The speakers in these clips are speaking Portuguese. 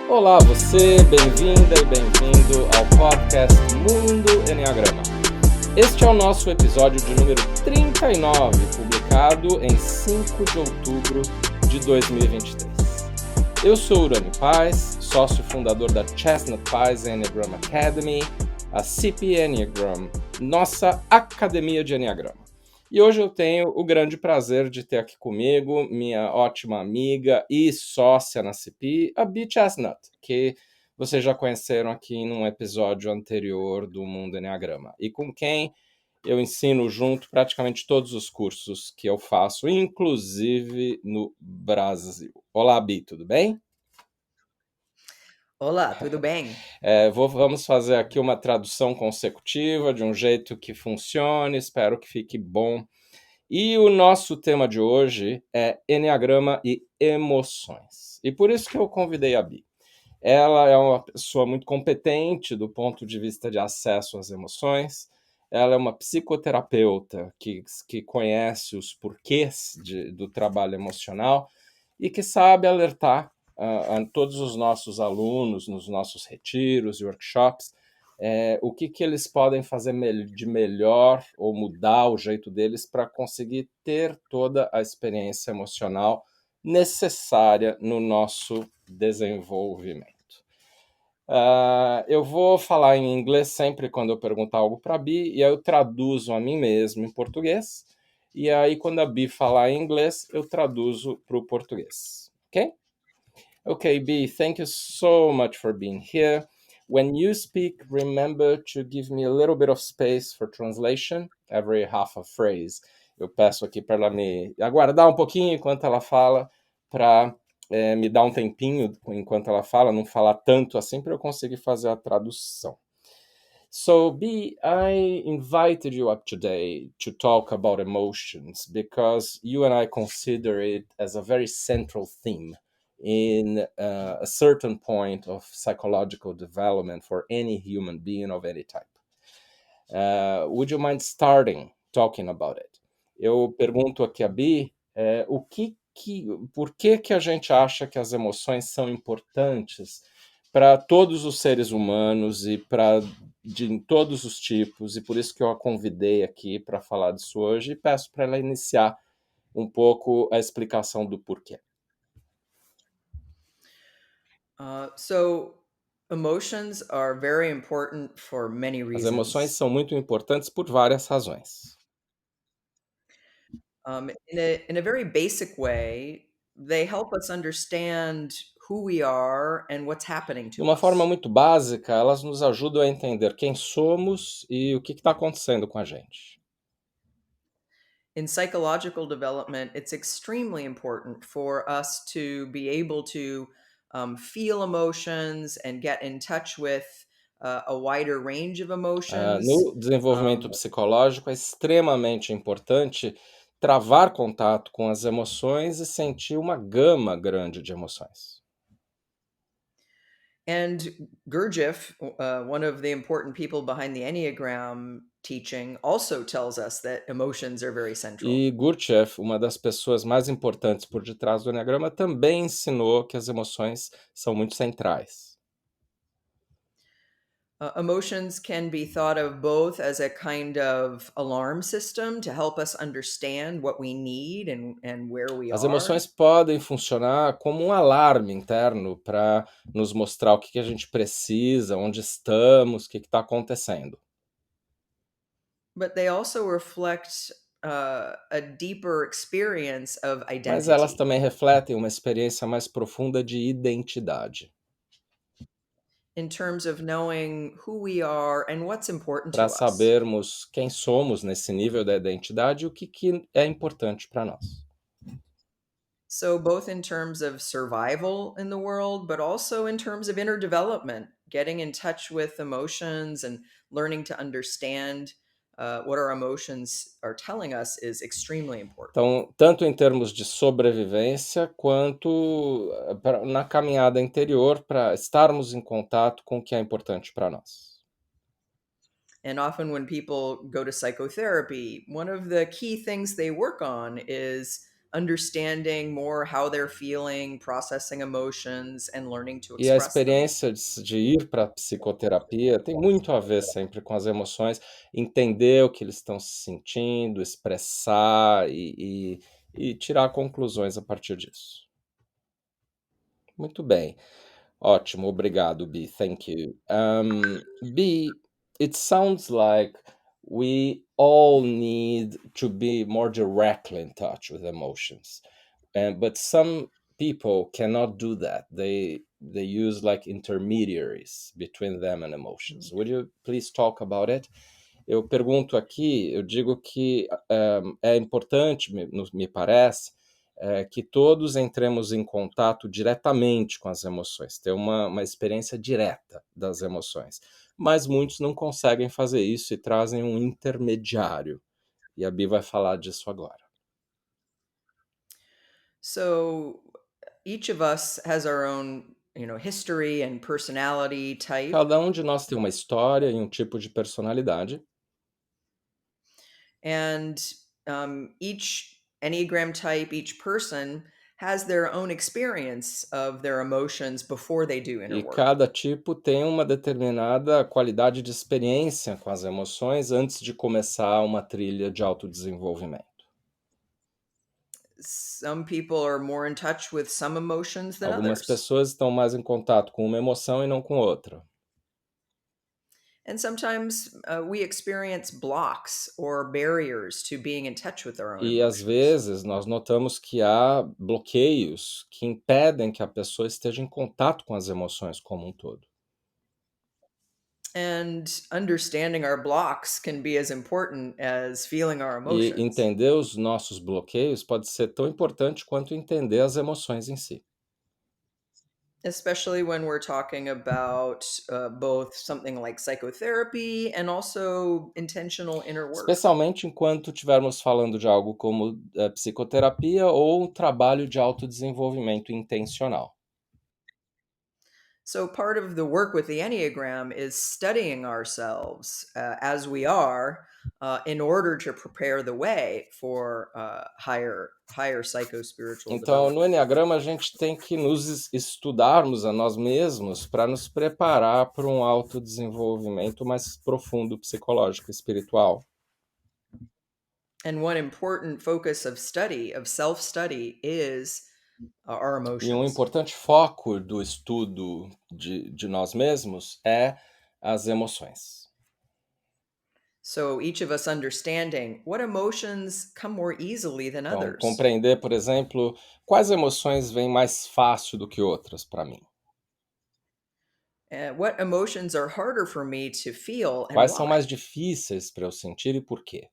Olá, você, bem-vinda e bem-vindo ao podcast Mundo Enneagrama. Este é o nosso episódio de número 39, publicado em 5 de outubro de 2023. Eu sou Urânio Paz, sócio fundador da Chestnut Pies Enneagram Academy, a CP Enneagram, nossa academia de Enneagrama. E hoje eu tenho o grande prazer de ter aqui comigo minha ótima amiga e sócia na CP, a Bee Chestnut, que vocês já conheceram aqui num episódio anterior do Mundo Enneagrama, e com quem eu ensino junto praticamente todos os cursos que eu faço, inclusive no Brasil. Olá, Bee, tudo bem? Olá, tudo bem? Vamos fazer aqui uma tradução consecutiva de um jeito que funcione, espero que fique bom. E o nosso tema de hoje é Enneagrama e emoções. E por isso que eu convidei a Bi. Ela é uma pessoa muito competente do ponto de vista de acesso às emoções. Ela é uma psicoterapeuta que conhece os porquês do trabalho emocional e que sabe alertar a todos os nossos alunos nos nossos retiros e workshops o que eles podem fazer de melhor ou mudar o jeito deles para conseguir ter toda a experiência emocional necessária no nosso desenvolvimento. Eu vou falar em inglês sempre quando eu perguntar algo para a Bi, e aí eu traduzo a mim mesmo em português, e aí quando a Bi falar em inglês, eu traduzo para o português, ok? Okay, Bi, thank you so much for being here. When you speak, remember to give me a little bit of space for translation, every half a phrase. Eu peço aqui para ela me aguardar um pouquinho enquanto ela fala, para me dar um tempinho enquanto ela fala, não falar tanto assim, para eu conseguir fazer a tradução. So, B, I invited you up today to talk about emotions because you and I consider it as a very central theme in a certain point of psychological development for any human being of any type. Would you mind starting talking about it? Eu pergunto aqui a Bi, por que a gente acha que as emoções são importantes para todos os seres humanos e de todos os tipos, e por isso que eu a convidei aqui para falar disso hoje, e peço para ela iniciar um pouco a explicação do porquê. So, emotions are very important for many As emoções reasons. são muito importantes por várias razões. In a very basic way, they help us understand who we are and what's happening De to uma forma us. muito básica, elas nos ajudam a entender quem somos e o que está acontecendo com a gente. In psychological development, it's extremely important for us to be able to feel emotions and get in touch with a wider range of emotions. No desenvolvimento Um, psicológico, é extremamente importante travar contato com as emoções e sentir uma gama grande de emoções. And Gurdjieff, one of the important people behind the Enneagram teaching, also tells us that emotions are very central. E Gurdjieff, uma das pessoas mais importantes por detrás do Enneagrama, também ensinou que as emoções são muito centrais. Emotions can be thought of both as a kind of alarm system to help us understand what we need and where we As are. emoções podem funcionar como um alarme interno para nos mostrar o que a gente precisa, onde estamos, o que está acontecendo. But they also reflect a deeper experience of Mas elas identity. também refletem uma experiência mais profunda de identidade, In terms of knowing who we are and what's important para to us. sabermos quem somos nesse nível da identidade e o que é importante para nós. So, both in terms of survival in the world, but also in terms of inner development, getting in touch with emotions and learning to understand what our emotions are telling us is extremely important. Então, tanto em termos de sobrevivência, quanto na caminhada interior, para estarmos em contato com o que é importante para nós. And often, when people go to psychotherapy, one of the key things they work on is understanding more how they're feeling, processing emotions, and learning to E a express them. experiência de ir para a psicoterapia tem muito a ver sempre com as emoções, entender o que eles estão se sentindo, expressar e tirar conclusões a partir disso. Muito bem. Ótimo, obrigado, B. Thank you. B, it sounds like we all need to be more directly in touch with emotions. But some people cannot do that. They use like intermediaries between them and emotions. Would you please talk about it? Eu pergunto aqui, eu digo que é importante, me parece, que todos entremos em contato diretamente com as emoções, ter uma experiência direta das emoções. Mas muitos não conseguem fazer isso e trazem um intermediário. E a Bi vai falar disso agora. So each of us has our own, history and personality type. Cada um de nós tem uma história e um tipo de personalidade. And each Enneagram type, each person has their own experience of their emotions before they do inner E work. cada tipo tem uma determinada qualidade de experiência com as emoções antes de começar uma trilha de autodesenvolvimento. Some people are more in touch with some emotions than Algumas others. pessoas estão mais em contato com uma emoção e não com outra. And sometimes we experience blocks or barriers to being in touch with our own E às emotions. vezes nós notamos que há bloqueios que impedem que a pessoa esteja em contato com as emoções como um todo. And understanding our blocks can be as important as feeling our E emotions. entender os nossos bloqueios pode ser tão importante quanto entender as emoções em si. Especially when we're talking about both something like psychotherapy and also intentional inner work. Especialmente enquanto estivermos falando de algo como psicoterapia ou um trabalho de autodesenvolvimento intencional. So, part of the work with the Enneagram is studying ourselves as we are in order to prepare the way for higher psycho-spiritual Então, no development. Enneagrama, a gente tem que nos estudarmos a nós mesmos para nos preparar para um autodesenvolvimento mais profundo, psicológico, espiritual. And one important focus of study, of self-study, is our E um emotions. importante foco do estudo de nós mesmos é as emoções. So each of us understanding what emotions come more easily than Então, others. compreender, por exemplo, quais emoções vêm mais fácil do que outras para mim. What emotions are harder for me to feel and Quais são why? mais difíceis para eu sentir e por quê?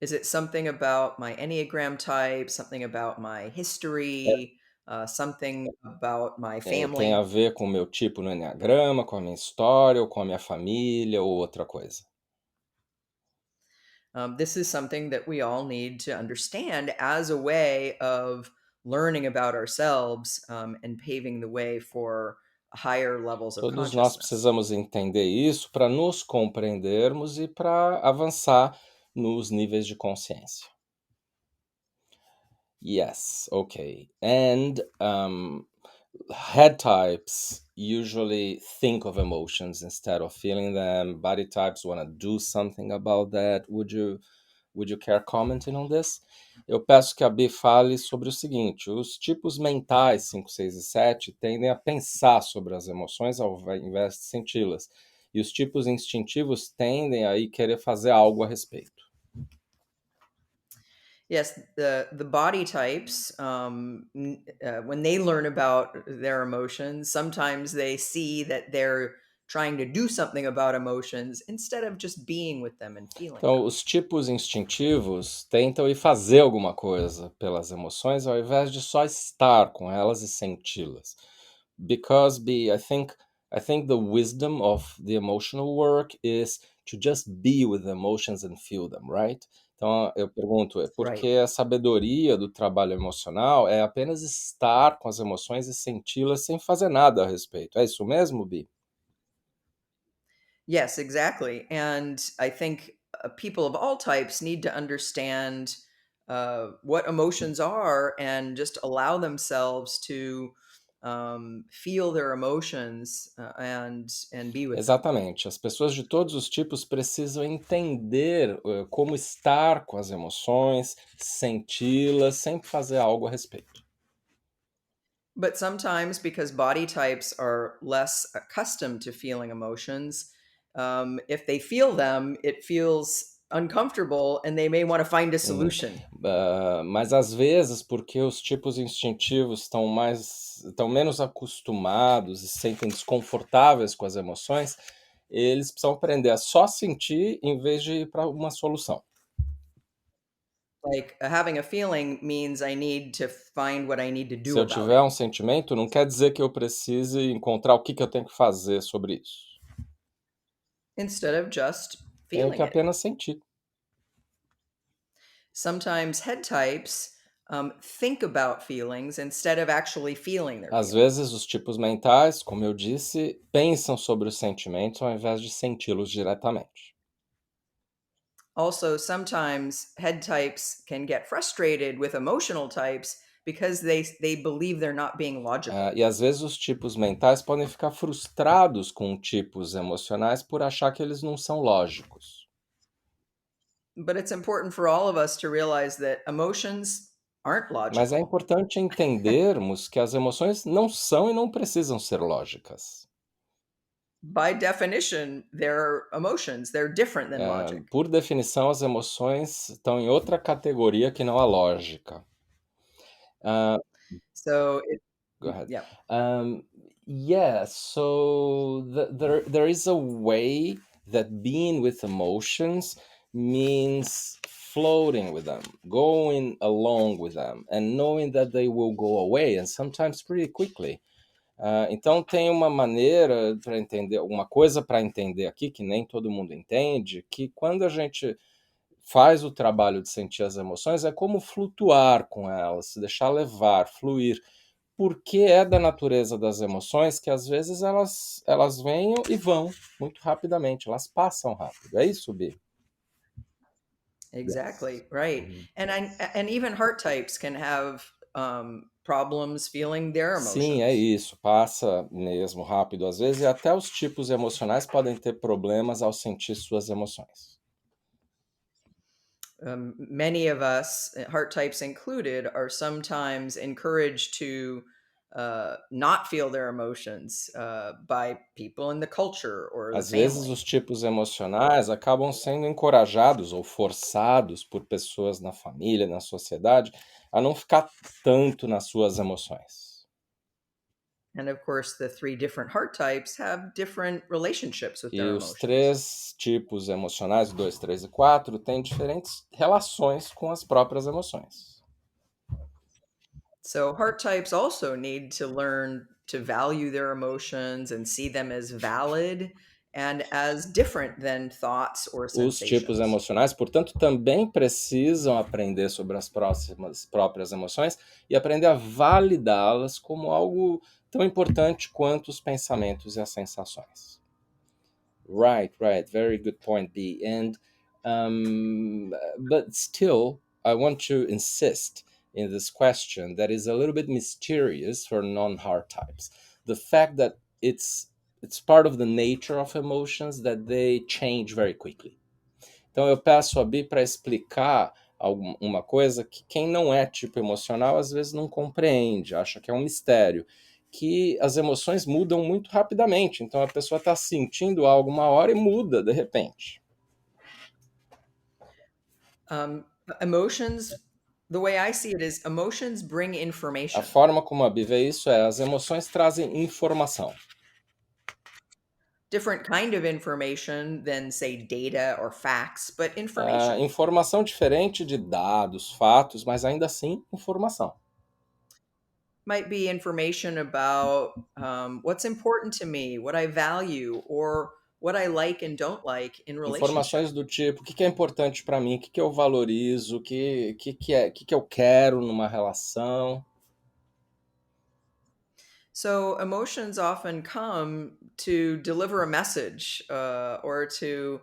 Is it something about my Enneagram type, something about my history, something about my Tem a family? ver com o meu tipo no enneagrama, com a minha história, ou com a minha família, ou outra coisa. This is something that we all need to understand as a way of learning about ourselves and paving the way for higher levels of Todos nós consciousness. precisamos entender isso para nos compreendermos e para avançar nos níveis de consciência. Yes, okay. And head types usually think of emotions instead of feeling them. Body types want to do something about that. Would you care commenting on this? Eu peço que a B fale sobre o seguinte: os tipos mentais 5, 6 e 7 tendem a pensar sobre as emoções ao invés de senti-las. E os tipos instintivos tendem a querer fazer algo a respeito. Yes, the body types, when they learn about their emotions, sometimes they see that they're trying to do something about emotions instead of just being with them and feeling Então, them. os tipos instintivos tentam ir fazer alguma coisa pelas emoções ao invés de só estar com elas e senti-las. Because I think the wisdom of the emotional work is to just be with the emotions and feel them, right? Então, eu pergunto, é porque Right. a sabedoria do trabalho emocional é apenas estar com as emoções e senti-las sem fazer nada a respeito. É isso mesmo, Bi? Yes, exactly. And I think people of all types need to understand what emotions are and just allow themselves to feel their emotions and be with them. Exatamente. As pessoas de todos os tipos precisam entender como estar com as emoções, senti-las, sempre fazer algo a respeito. But sometimes, because body types are less accustomed to feeling emotions, if they feel them, it feels uncomfortable and they may want to find a Hum, solution. mas às vezes, porque os tipos instintivos estão menos acostumados e se sentem desconfortáveis com as emoções, eles precisam aprender a só sentir em vez de ir para uma solução. Like having a feeling means I need to find what I need to Se do eu about tiver it um sentimento, não quer dizer que eu precise encontrar o que eu tenho que fazer sobre isso. instead of just Tenho que feeling it. apenas sentir. Sometimes head types think about feelings instead of actually feeling their Às feelings. vezes, os tipos mentais, como eu disse, pensam sobre os sentimentos ao invés de senti-los diretamente. Also, sometimes head types can get frustrated with emotional types because they believe they're not being logical. E às vezes os tipos mentais podem ficar frustrados com tipos emocionais por achar que eles não são lógicos. But it's important for all of us to realize that emotions aren't Mas é logical. importante entendermos que as emoções não são e não precisam ser lógicas. By definition, they're emotions, they're different than logic. Por definição, as emoções estão em outra categoria que não a lógica. Ah, So, Go ahead. yeah. Yeah, so there is a way that being with emotions means floating with them, going along with them, and knowing that they will go away, and sometimes pretty quickly. Então tem uma maneira para entender, uma coisa para entender aqui que nem todo mundo entende, que quando a gente faz o trabalho de sentir as emoções é como flutuar com elas, se deixar levar, fluir, porque é da natureza das emoções que às vezes elas vêm e vão muito rapidamente, elas passam rápido. É isso, Bi? Yes. Exactly, right. Uhum. And even heart types can have problems feeling their Sim, é emotions. isso, passa mesmo rápido às vezes, e até os tipos emocionais podem ter problemas ao sentir suas emoções. Many of us, heart types included, are sometimes encouraged to not feel their emotions by people in the culture or the Às vezes, family. os tipos emocionais acabam sendo encorajados ou forçados por pessoas na família, na sociedade, a não ficar tanto nas suas emoções. And of course, the three different heart types have different relationships with E their os emotions. três tipos emocionais, 2, 3 e 4, têm diferentes relações com as próprias emoções. So, heart types also need to learn to value their emotions and see them as valid and as different than thoughts or Os tipos sensations. emocionais, portanto, também precisam aprender sobre as próprias emoções e aprender a validá-las como algo tão importante quanto os pensamentos e as sensações. Right, right. Very good point, B. And but still, I want to insist in this question that is a little bit mysterious for non-hard types. The fact that it's part of the nature of emotions that they change very quickly. Então eu peço a Bi para explicar uma coisa que quem não é tipo emocional às vezes não compreende, acha que é um mistério, que as emoções mudam muito rapidamente. Então a pessoa está sentindo algo uma hora e muda de repente. Emotions, the way I see it is emotions bring A information. forma como a Bi vê isso é as emoções trazem informação. Different kind of information than, say, data or facts, but information. Informação diferente de dados, fatos, mas ainda assim informação. Might be information about what's important to me, what I value, or what I like and don't like in relationship. Informações do tipo, o que é importante para mim, o que eu valorizo, o que eu quero numa relação. So emotions often come to deliver a message or to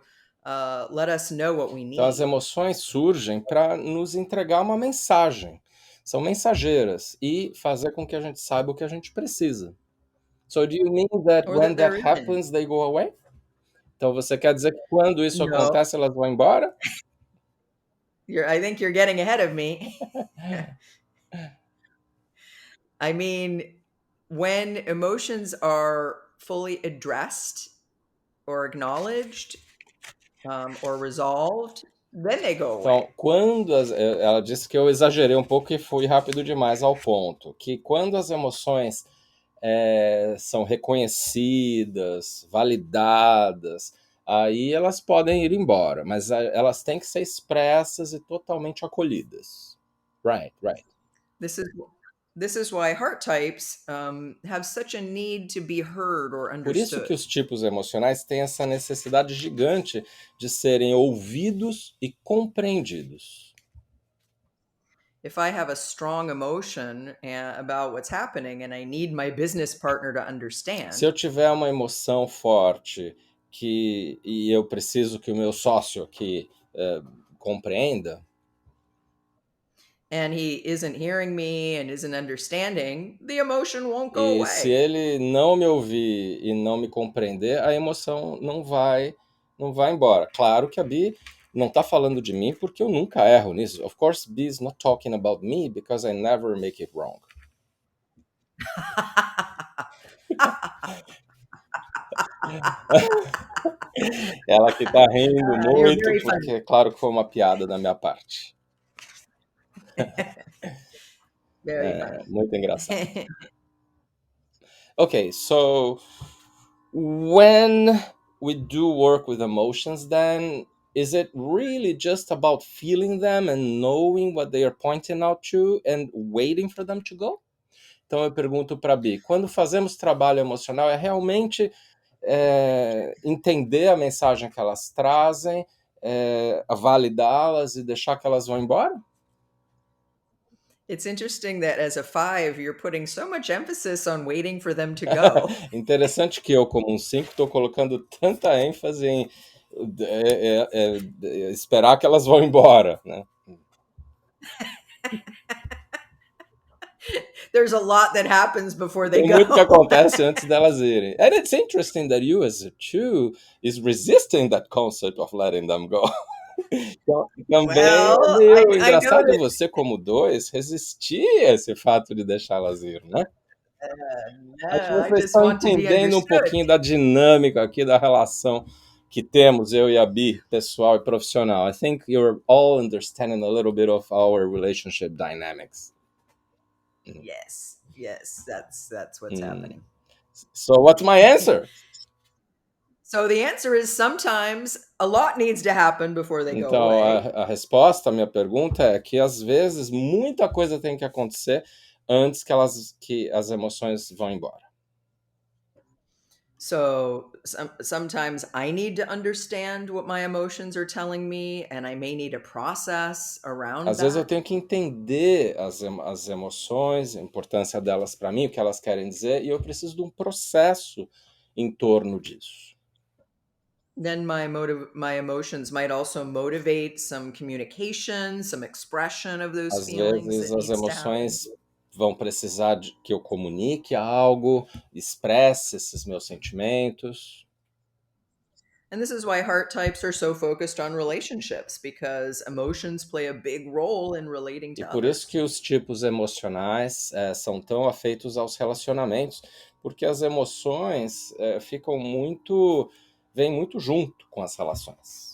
let us know what we Então, as need. emoções surgem para nos entregar uma mensagem. São mensageiras e fazer com que a gente saiba o que a gente precisa. So, do you mean that Or when that that they're in. happens, they go away? Então, você quer dizer que quando isso No, acontece, elas vão embora? I think you're getting ahead of me. I mean, when emotions are fully addressed or acknowledged, or resolved, then they go Então, away. ela disse que eu exagerei um pouco e fui rápido demais ao ponto, que quando as emoções são reconhecidas, validadas, aí elas podem ir embora, mas elas têm que ser expressas e totalmente acolhidas. Right, right. This is why heart types have such a need to be heard or Por isso que understood. os tipos emocionais têm essa necessidade gigante de serem ouvidos e compreendidos. If I have a strong emotion about what's happening and I need my business partner to Se understand, eu tiver uma emoção forte e eu preciso que o meu sócio aqui compreenda, and he isn't hearing me and isn't understanding, the emotion won't go e se away. ele não me ouvir e não me compreender, a emoção não vai embora. Claro que a Bi não está falando de mim porque eu nunca erro nisso. Of course, Bi is not talking about me because I never make it wrong. Ela que tá rindo You're muito very porque, claro que foi uma piada da minha parte. very funny. Muito engraçado. Okay, so when we do work with emotions, then is it really just about feeling them and knowing what they are pointing out to and waiting for them to go? Então eu pergunto para Bi, quando fazemos trabalho emocional, é realmente entender a mensagem que elas trazem, validá-las e deixar que elas vão embora? It's interesting that as a 5, you're putting so much emphasis on waiting for them to go. Interessante que eu, como um 5, estou colocando tanta ênfase em esperar que elas vão embora, né? There's a lot that happens before they Tem muito que go. acontece antes delas irem. And it's interesting that you, as a 2, is resisting that concept of letting them go. Então, também é Well, meio I know engraçado that. você, como 2, resistir a esse fato de deixá-las ir, né? Acho que No, I vocês just estão want to be entendendo um understood. pouquinho da dinâmica aqui da relação que temos, eu e a Bi, pessoal e profissional. I think you're all understanding a little bit of our relationship dynamics. Yes, that's what's happening. So what's my answer? So the answer is sometimes a lot needs to happen before they go Então, away. a resposta à minha pergunta é que, às vezes, muita coisa tem que acontecer antes que as emoções vão embora. So sometimes I need to understand what my emotions are telling me, and I may need a process around Às vezes eu that. tenho que entender as emoções, a importância delas para mim, o que elas querem dizer, e eu preciso de um processo em torno disso. Then my emotions might also motivate some communication, some expression of those Às feelings vezes that as needs to happen. emoções vão precisar de que eu comunique algo, expresse esses meus sentimentos. And this is why heart types are so focused on relationships, because emotions play a big role in relating E to por isso others. que os tipos emocionais são tão afeitos aos relacionamentos, porque as emoções vêm muito junto com as relações.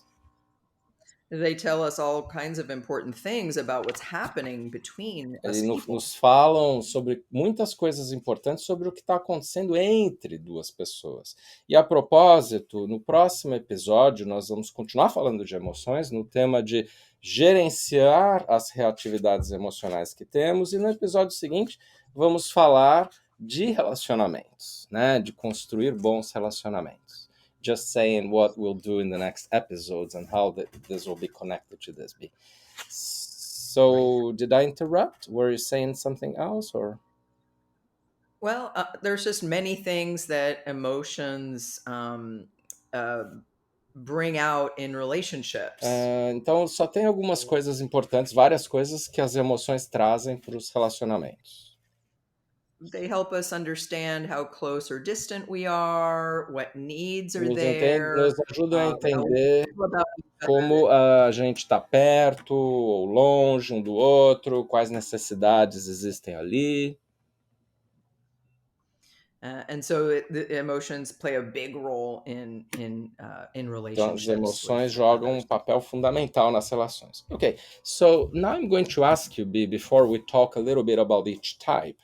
They tell us all kinds of important things about what's happening between us people. Nos falam sobre muitas coisas importantes sobre o que está acontecendo entre duas pessoas. E a propósito, no próximo episódio, nós vamos continuar falando de emoções, no tema de gerenciar as reatividades emocionais que temos, e no episódio seguinte, vamos falar de relacionamentos, né? De construir bons relacionamentos. Just saying what we'll do in the next episodes and how this will be connected to this. So, did I interrupt? Were you saying something else, or? Well, there's just many things that emotions bring out in relationships. Então só tem algumas coisas importantes, várias coisas que as emoções trazem para os relacionamentos. They help us understand how close or distant we are, what needs are Nos there, ajudam a how we entender feel about each other. como a gente está perto ou longe um do outro, quais necessidades existem ali. And so the emotions play a big role in Então, as relationships emoções with jogam others. um papel fundamental nas relações. Okay, so now I'm going to ask you, B, before we talk a little bit about each type,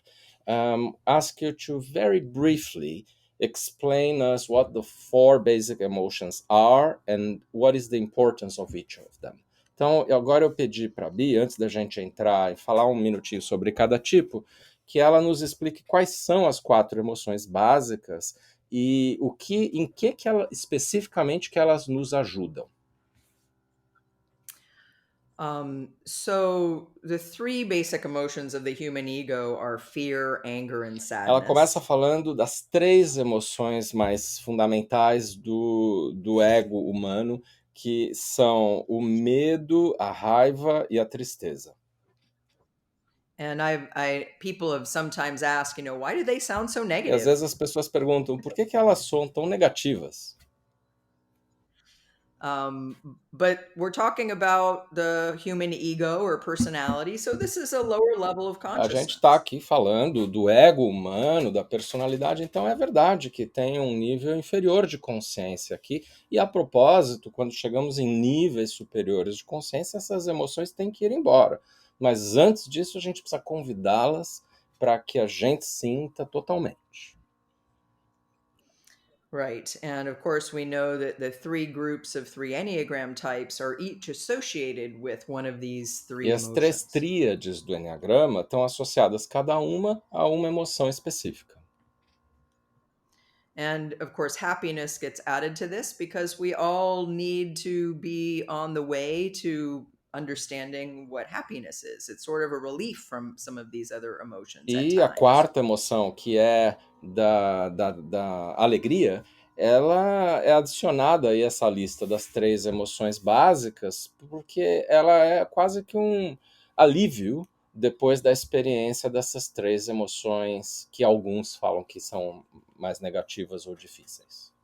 ask you to very briefly explain us what the four basic emotions are and what is the importance of each of them. Então, agora eu pedi para a Bi, antes da gente entrar e falar um minutinho sobre cada tipo, que ela nos explique quais são as quatro emoções básicas e em que ela, especificamente que elas nos ajudam. So the three basic emotions of the human ego are fear, anger, and Ela começa sadness. falando das três emoções mais fundamentais do ego humano, que são o medo, a raiva e a tristeza. And people have sometimes asked, why do they sound so E às vezes negative? as pessoas perguntam por que elas são tão negativas? But we're talking about the human ego or personality, so this is a lower level of A gente está consciousness. aqui falando do ego humano, da personalidade, então é verdade que tem um nível inferior de consciência aqui. E a propósito, quando chegamos em níveis superiores de consciência, essas emoções têm que ir embora. Mas antes disso, a gente precisa convidá-las para que a gente sinta totalmente. Right. And of course, we know that the three groups of three Enneagram types are each associated with one of these E three as três emotions. tríades do Enneagrama estão associadas cada uma a uma emoção específica. And of course, happiness gets added to this because we all need to be on the way to understanding what happiness is. It's sort of a relief from some of these other emotions at E a times. quarta emoção, que é da alegria, ela é adicionada aí a essa lista das três emoções básicas, porque ela é quase que um alívio depois da experiência dessas três emoções que alguns falam que são mais negativas ou difíceis.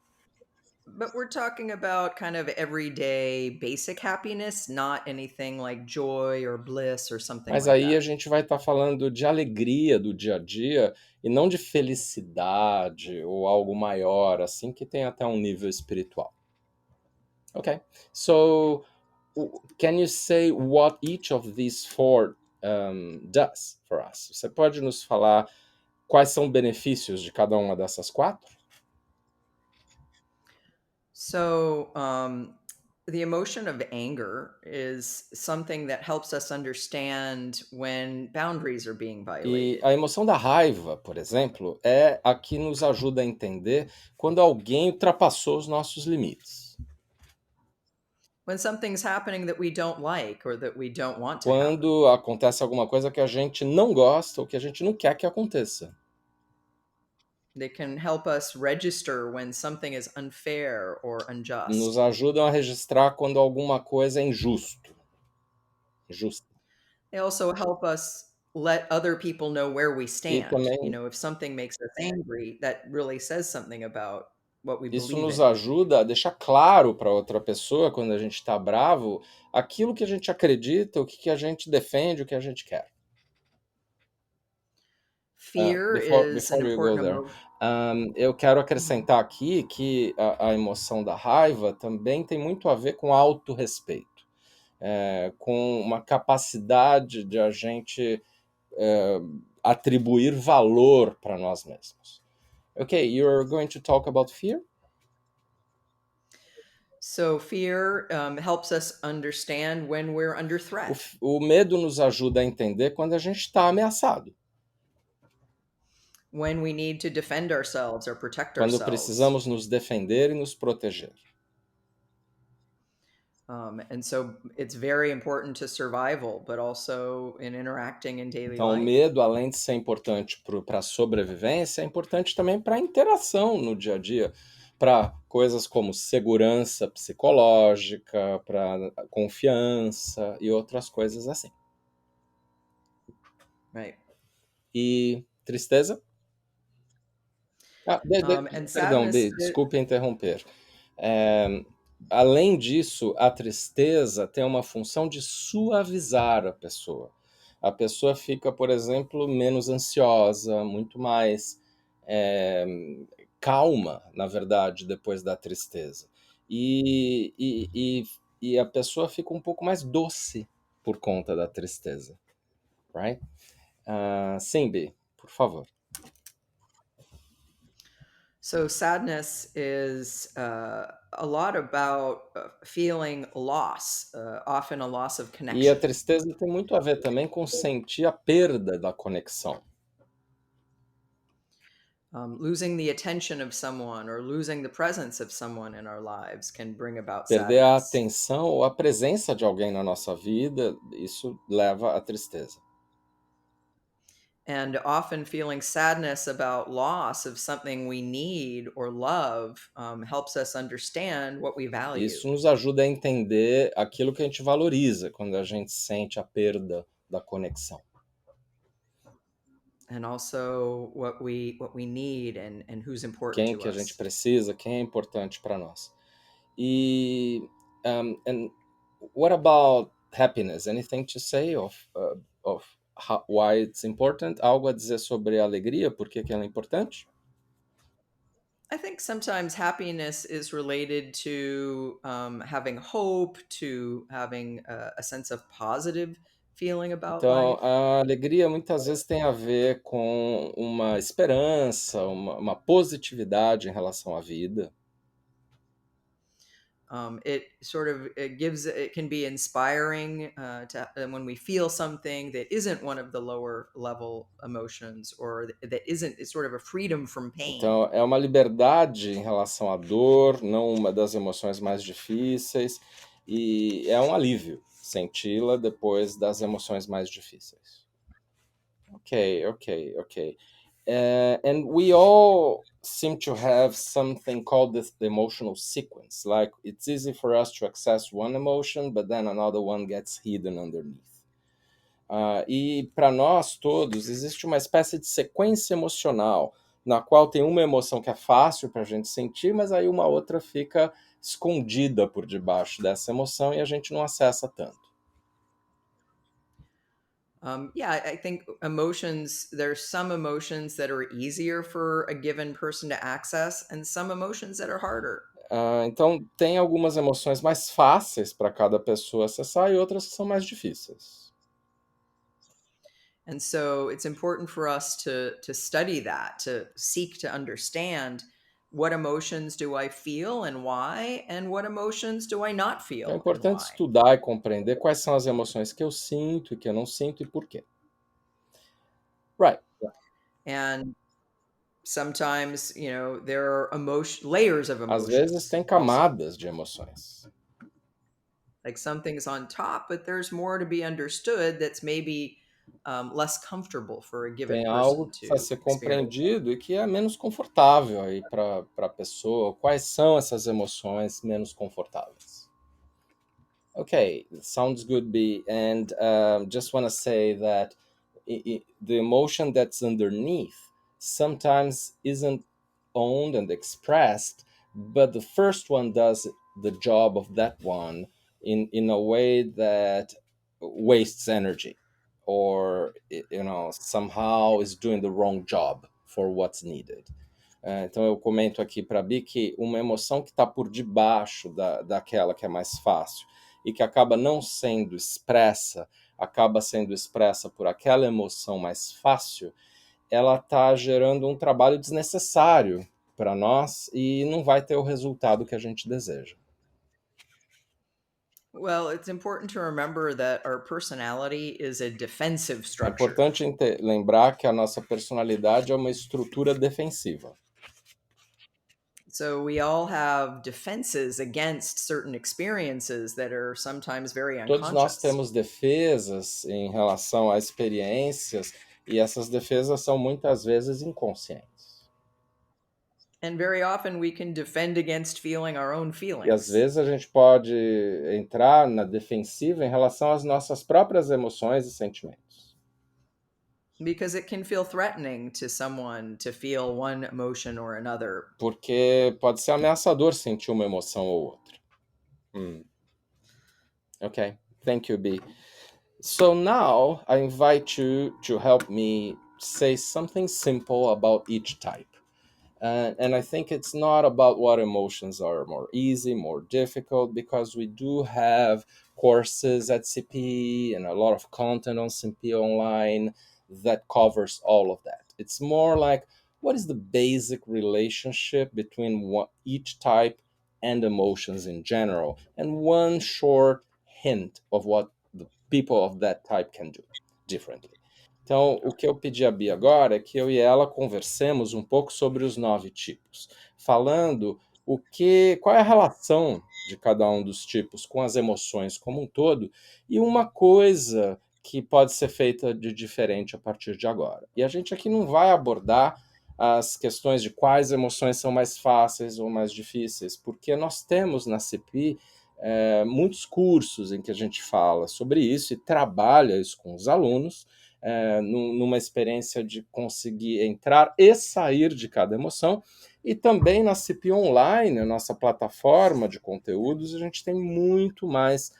But we're talking about kind of everyday basic happiness, not anything like joy or bliss or something Mas like aí a that. gente vai estar falando de alegria do dia a dia e não de felicidade ou algo maior, assim, que tem até um nível espiritual. Okay, so can you say what each of these four does for us? Você pode nos falar quais são os benefícios de cada uma dessas quatro? So, the emotion of anger is something that helps us understand when boundaries are being E violated. a emoção da raiva, por exemplo, é a que nos ajuda a entender quando alguém ultrapassou os nossos limites. When something's happening that we don't like or that we don't want to happen. Quando acontece alguma coisa que a gente não gosta ou que a gente não quer que aconteça. They can help us register when something is unfair or Nos unjust. ajudam a registrar quando alguma coisa é injusta. They also help us let other people know where we E stand. também If something makes us angry, that really says something about what we isso believe nos in. ajuda a deixar claro para outra pessoa, quando a gente está bravo, aquilo que a gente acredita, o que a gente defende, o que a gente quer. Fear is an Before you go important there, emotion. eu quero acrescentar aqui que a emoção da raiva também tem muito a ver com autorrespeito, com uma capacidade de a gente atribuir valor para nós mesmos. Okay, you're going to talk about fear? So fear helps us understand when we're under O, threat, o medo nos ajuda a entender quando a gente está ameaçado, when we need to defend ourselves or protect quando ourselves. precisamos nos defender e nos proteger. And so it's very important to survival, but also in interacting in daily Então, o life. medo, além de ser importante para a sobrevivência, é importante também para a interação no dia a dia, para coisas como segurança psicológica, para confiança e outras coisas assim. Right. E tristeza? And Perdão, sadness, desculpe interromper. Além disso, a tristeza tem uma função de suavizar a pessoa. A pessoa fica, por exemplo, menos ansiosa, muito mais calma, na verdade, depois da tristeza. E a pessoa fica um pouco mais doce por conta da tristeza. Right? Sim, B, por favor. so sadness is a lot about feeling loss, often a loss of E a connection. tristeza tem muito a ver também com sentir a perda da conexão. Losing the attention of someone or losing the presence of someone in our lives can bring about Perder a sadness. atenção ou a presença de alguém na nossa vida, isso leva à tristeza. And often feeling sadness about loss of something we need or love helps us understand what we value. Isso nos ajuda a entender aquilo que a gente valoriza quando a gente sente a perda da conexão. And also what we need and who's important Quem to que a gente us. precisa, quem é importante para nós. And what about happiness? Anything to say of why it's important? Algo a dizer sobre a alegria? Por que ela é importante? I think sometimes happiness is related to having hope, to having a sense of positive feeling about Então, life. a alegria muitas vezes tem a ver com uma esperança, uma positividade em relação à vida. It can be inspiring when we feel something that isn't one of the lower level emotions or that isn't, it's sort of a freedom from pain. Então, é uma liberdade em relação à dor, não uma das emoções mais difíceis, e é um alívio senti-la depois das emoções mais difíceis. Okay. And we all seem to have something called the emotional sequence. Like, it's easy for us to access one emotion, but then another one gets hidden underneath. E para nós todos existe uma espécie de sequência emocional, na qual tem uma emoção que é fácil para a gente sentir, mas aí uma outra fica escondida por debaixo dessa emoção e a gente não acessa tanto. I think there's some emotions that are easier for a given person to access and some emotions that are harder. Então, tem algumas emoções mais fáceis para cada pessoa acessar e outras que são mais difíceis. And so it's important for us to study that, to seek to understand what emotions do I feel and why, and what emotions do I not É feel and importante why. estudar e compreender quais são as emoções que eu sinto e que eu não sinto e por quê. Right. And sometimes, there are layers of Às vezes emotions tem also. camadas de emoções. Like something's on top, but there's more to be understood that's maybe less comfortable for a given Tem algo person que precisa to ser experience. compreendido e que é menos confortável aí para a pessoa. Quais são essas emoções menos confortáveis? Okay, sounds good, B. And just want to say that the emotion that's underneath sometimes isn't owned and expressed, but the first one does the job of that one in a way that wastes energy or somehow is doing the wrong job for what's needed. Então eu comento aqui para a Bi que uma emoção que está por debaixo daquela que é mais fácil e que acaba não sendo expressa, acaba sendo expressa por aquela emoção mais fácil, ela está gerando um trabalho desnecessário para nós e não vai ter o resultado que a gente deseja. Well, it's important to remember that our personality is a defensive É structure. importante lembrar que a nossa personalidade é uma estrutura defensiva. So we all have defenses against certain experiences that are sometimes very Todos nós unconscious. temos defesas em relação a experiências e essas defesas são muitas vezes inconscientes. And very often we can defend against feeling our own E às feelings vezes a gente pode entrar na defensiva em relação às nossas próprias emoções e sentimentos. because it can feel threatening to someone to feel one emotion or another. Porque pode ser ameaçador sentir uma emoção ou outra. Okay, thank you, B. So now I invite you to help me say something simple about each type. And I think it's not about what emotions are more easy, more difficult, because we do have courses at CP and a lot of content on CP online that covers all of that. It's more like what is the basic relationship between each type and emotions in general, and one short hint of what the people of that type can do differently. Então, o que eu pedi a Bia agora é que eu e ela conversemos um pouco sobre os 9 tipos, falando qual é a relação de cada um dos tipos com as emoções como um todo, e uma coisa que pode ser feita de diferente a partir de agora. E a gente aqui não vai abordar as questões de quais emoções são mais fáceis ou mais difíceis, porque nós temos na CPI muitos cursos em que a gente fala sobre isso e trabalha isso com os alunos, numa experiência de conseguir entrar e sair de cada emoção. E também na CP Online, a nossa plataforma de conteúdos, a gente tem muito mais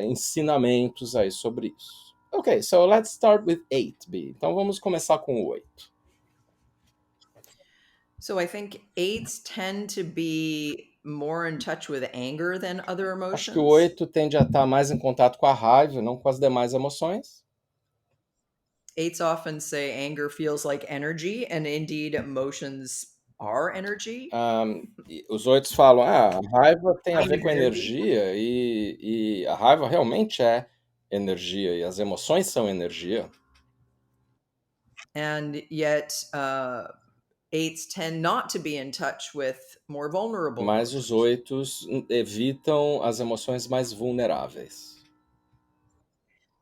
ensinamentos aí sobre isso. Ok, so let's start with 8, B. Então vamos começar com o 8. So I think eights tend to be more in touch with anger than other Acho que o emotions. 8 tende a estar mais em contato com a raiva, não com as demais emoções. Eights often say anger feels like energy, and indeed emotions are energy. Os 8 falam, a raiva tem a Kind ver of com energy. energia, e a raiva realmente é energia, e as emoções são energia. And yet, eights tend not to be in touch with more vulnerable Mas os emotions. 8 evitam as emoções mais vulneráveis.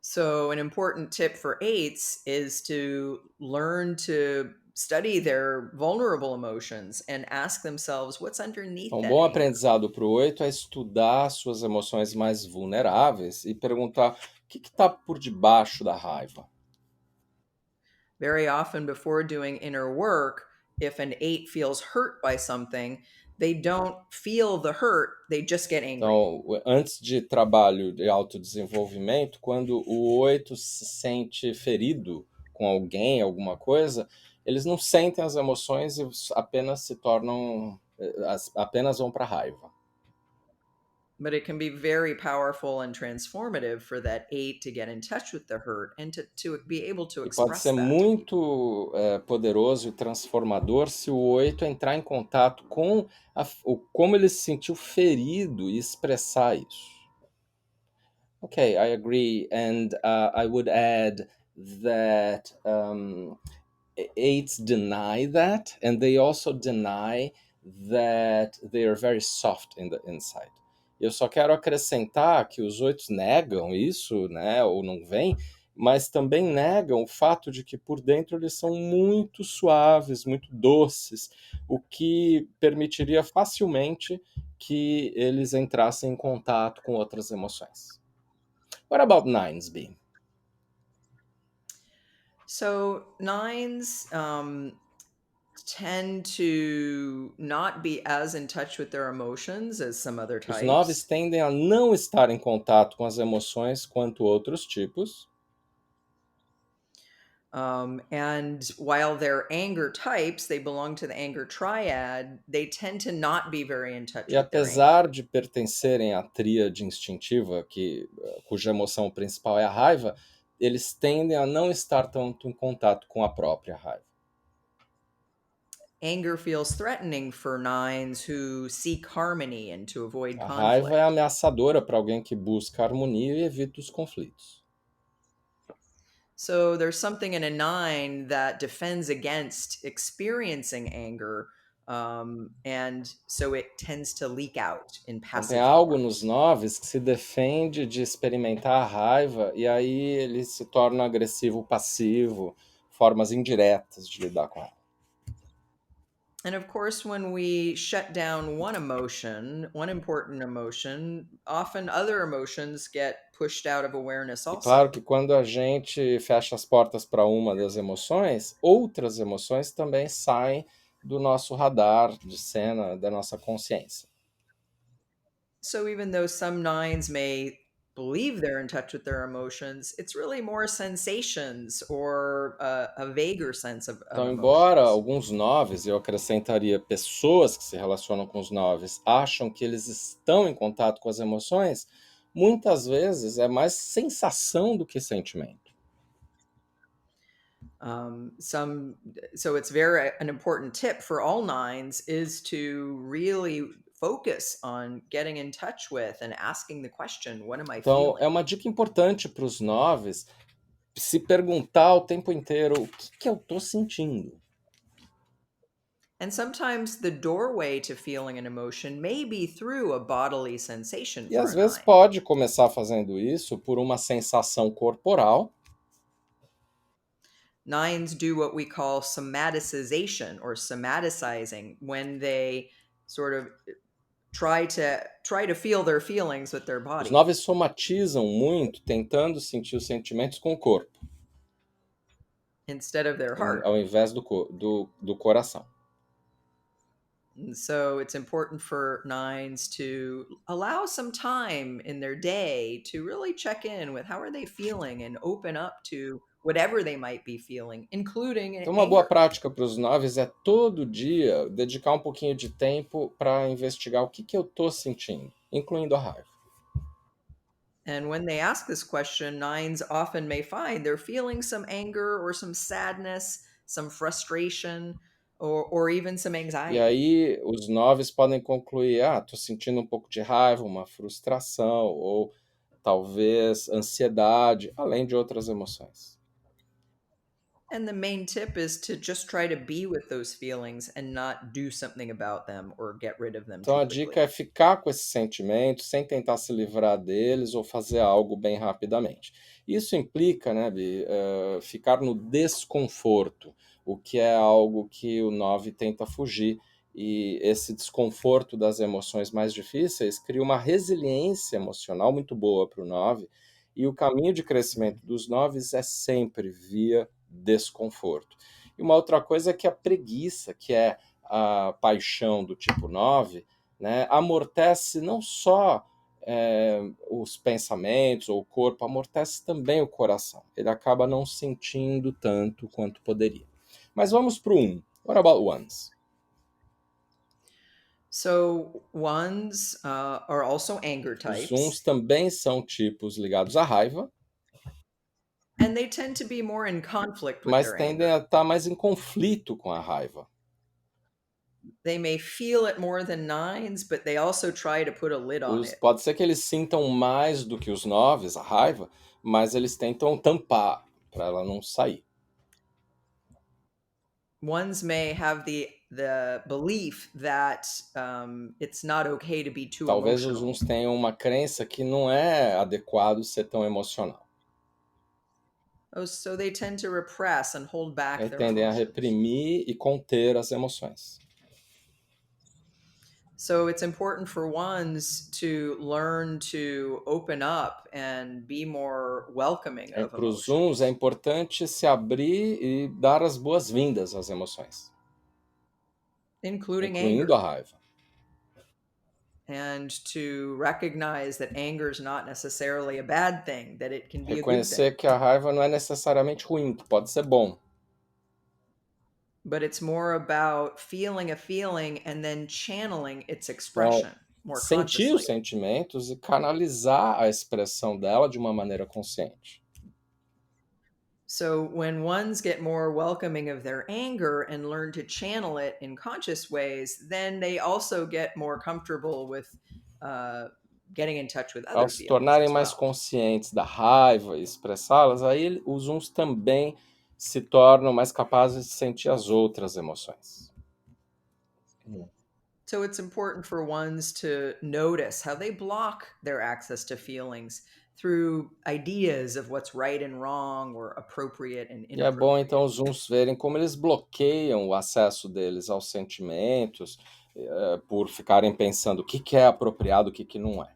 So, an important tip for eights is to learn to study their vulnerable emotions and ask themselves what's underneath Então, um that bom anger. aprendizado para o 8 é estudar suas emoções mais vulneráveis e perguntar o que está por debaixo da raiva. Very often, before doing inner work, if an eight feels hurt by something, they don't feel the hurt, they just get angry. Então, antes de trabalho de autodesenvolvimento, quando o 8 se sente ferido com alguém, alguma coisa, eles não sentem as emoções e apenas se tornam, apenas vão para a raiva. But it can be very powerful and transformative for that eight to get in touch with the hurt and to be able to E pode ser express that to people. muito poderoso e transformador se o 8 entrar em contato com como ele se sentiu ferido e expressar isso. Okay, I agree, and I would add that eights deny that, and they also deny that they are very soft in the inside. Eu só quero acrescentar que os 8 negam isso, né, ou não veem, mas também negam o fato de que por dentro eles são muito suaves, muito doces, o que permitiria facilmente que eles entrassem em contato com outras emoções. What about 9s, B? So, nines tend to not be as in touch with their emotions as some other Os 9s types. tendem a não estar em contato com as emoções quanto outros tipos. And while they're anger types, they belong to the anger triad, they tend to not be very in touch E with their anger. apesar de pertencerem à tríade instintiva, cuja emoção principal é a raiva, eles tendem a não estar tanto em contato com a própria raiva. Anger feels threatening for nines who seek harmony and to avoid A raiva é conflict. ameaçadora para alguém que busca harmonia e evita os conflitos. So there's something in a nine that defends against experiencing anger, and so it tends to leak out in Então tem passive algo form. nos 9s que se defende de experimentar a raiva e aí ele se torna agressivo passivo, formas indiretas de lidar com ela. And of course, when we shut down one emotion, one important emotion, often other emotions get pushed out of awareness E claro also. que quando a gente fecha as portas para uma das emoções, outras emoções também saem do nosso radar de cena, da nossa consciência. So even though some nines may believe they're in touch with their emotions, it's really more sensations or a vaguer sense of Então, embora emotions. alguns noves, eu acrescentaria pessoas que se relacionam com os noves, acham que eles estão em contato com as emoções, muitas vezes é mais sensação do que sentimento. Some so it's very an important tip for all nines is to really focus on getting in touch with and asking the question, what am I Então, é feeling? uma dica importante para os noves se perguntar o tempo inteiro o que eu estou sentindo. And sometimes the doorway to feeling an emotion may be through a bodily sensation E for às a vezes nine. pode começar fazendo isso por uma sensação corporal. Nines do what we call somaticization or somaticizing when they sort of try to feel their feelings with their Os body noves somatizam muito, tentando sentir os sentimentos com o corpo, instead of their heart. ao invés do coração. And so it's important for nines to allow some time in their day to really check in with how are they feeling and open up to whatever they might be feeling, including Então, uma boa anger. prática para os noves é todo dia dedicar um pouquinho de tempo para investigar o que eu estou sentindo, incluindo a raiva. And when they ask this question, nines often may find they're feeling some anger or some sadness, some frustration, or even some E anxiety. aí os noves podem concluir, estou sentindo um pouco de raiva, uma frustração, ou talvez ansiedade, além de outras emoções. And the main tip is to just try to be with those feelings and not do something about them or get rid of them Então too a dica é quickly. ficar com esses sentimentos sem tentar se livrar deles ou fazer algo bem rapidamente. Isso implica, né, Bi, ficar no desconforto, o que é algo que o 9 tenta fugir. E esse desconforto das emoções mais difíceis cria uma resiliência emocional muito boa para o 9. E o caminho de crescimento dos 9 é sempre via desconforto. E uma outra coisa é que a preguiça, que é a paixão do tipo 9, né, amortece não só os pensamentos ou o corpo, amortece também o coração. Ele acaba não sentindo tanto quanto poderia. Mas vamos para o 1. What about ones? So ones are also anger Os uns types, também são tipos ligados à raiva, and they tend to be more in conflict with mas their tendem a anger. estar mais em conflito com a raiva. They may feel it more than nines, but they also try to put a lid on it. Pode ser que eles sintam mais do que os 9 a raiva, mas eles tentam tampar para ela não sair. Ones may have the belief that it's not okay to be too Talvez os emotional. uns tenham uma crença que não é adequado ser tão emocional. Oh, so they tend to repress and hold back Aí their tendem a emotions. reprimir e conter as emoções. So it's important for ones to learn to open up and be more welcoming of Para os uns é emotions, importante se abrir e dar as boas-vindas às emoções, including incluindo a anger, raiva. and to recognize that anger is not necessarily a bad thing, that it can be a good thing. Reconhecer que a raiva não é necessariamente ruim, que pode ser bom. But it's more about feeling a feeling and then channeling its Então, expression more sentir os consciously. sentimentos e canalizar a expressão dela de uma maneira consciente. So when ones get more welcoming of their anger and learn to channel it in conscious ways, then they also get more comfortable with uh, getting in touch with Ao other se feelings tornarem as mais well. conscientes da raiva e expressá-las, aí os uns também se tornam mais capazes de sentir as outras emoções. So it's important for ones to notice how they block their access to feelings through ideas of what's right and wrong or appropriate and E é bom então inappropriate. os uns verem como eles bloqueiam o acesso deles aos sentimentos, por ficarem pensando o que que é apropriado, o que que não é.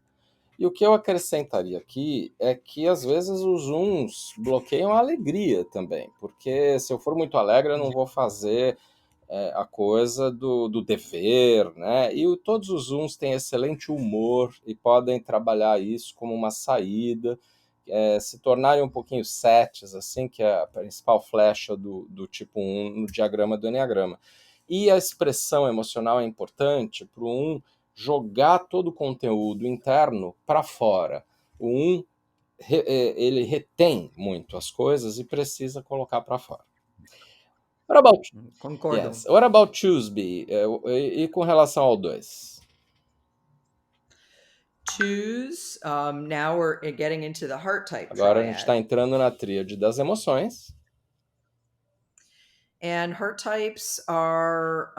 E o que eu acrescentaria aqui é que às vezes os uns bloqueiam a alegria também, porque se eu for muito alegre eu não vou fazer a coisa do dever, né? E todos os uns têm excelente humor e podem trabalhar isso como uma saída, se tornarem um pouquinho setes, assim, que é a principal flecha do tipo um no diagrama do Enneagrama. E a expressão emocional é importante para o um jogar todo o conteúdo interno para fora. O um ele retém muito as coisas e precisa colocar para fora. What about Concordo. yes? What about Tuesday? E com relação ao 2? Twos, now we're getting into the heart type Agora a gente está triad. entrando na tríade das emoções. And heart types are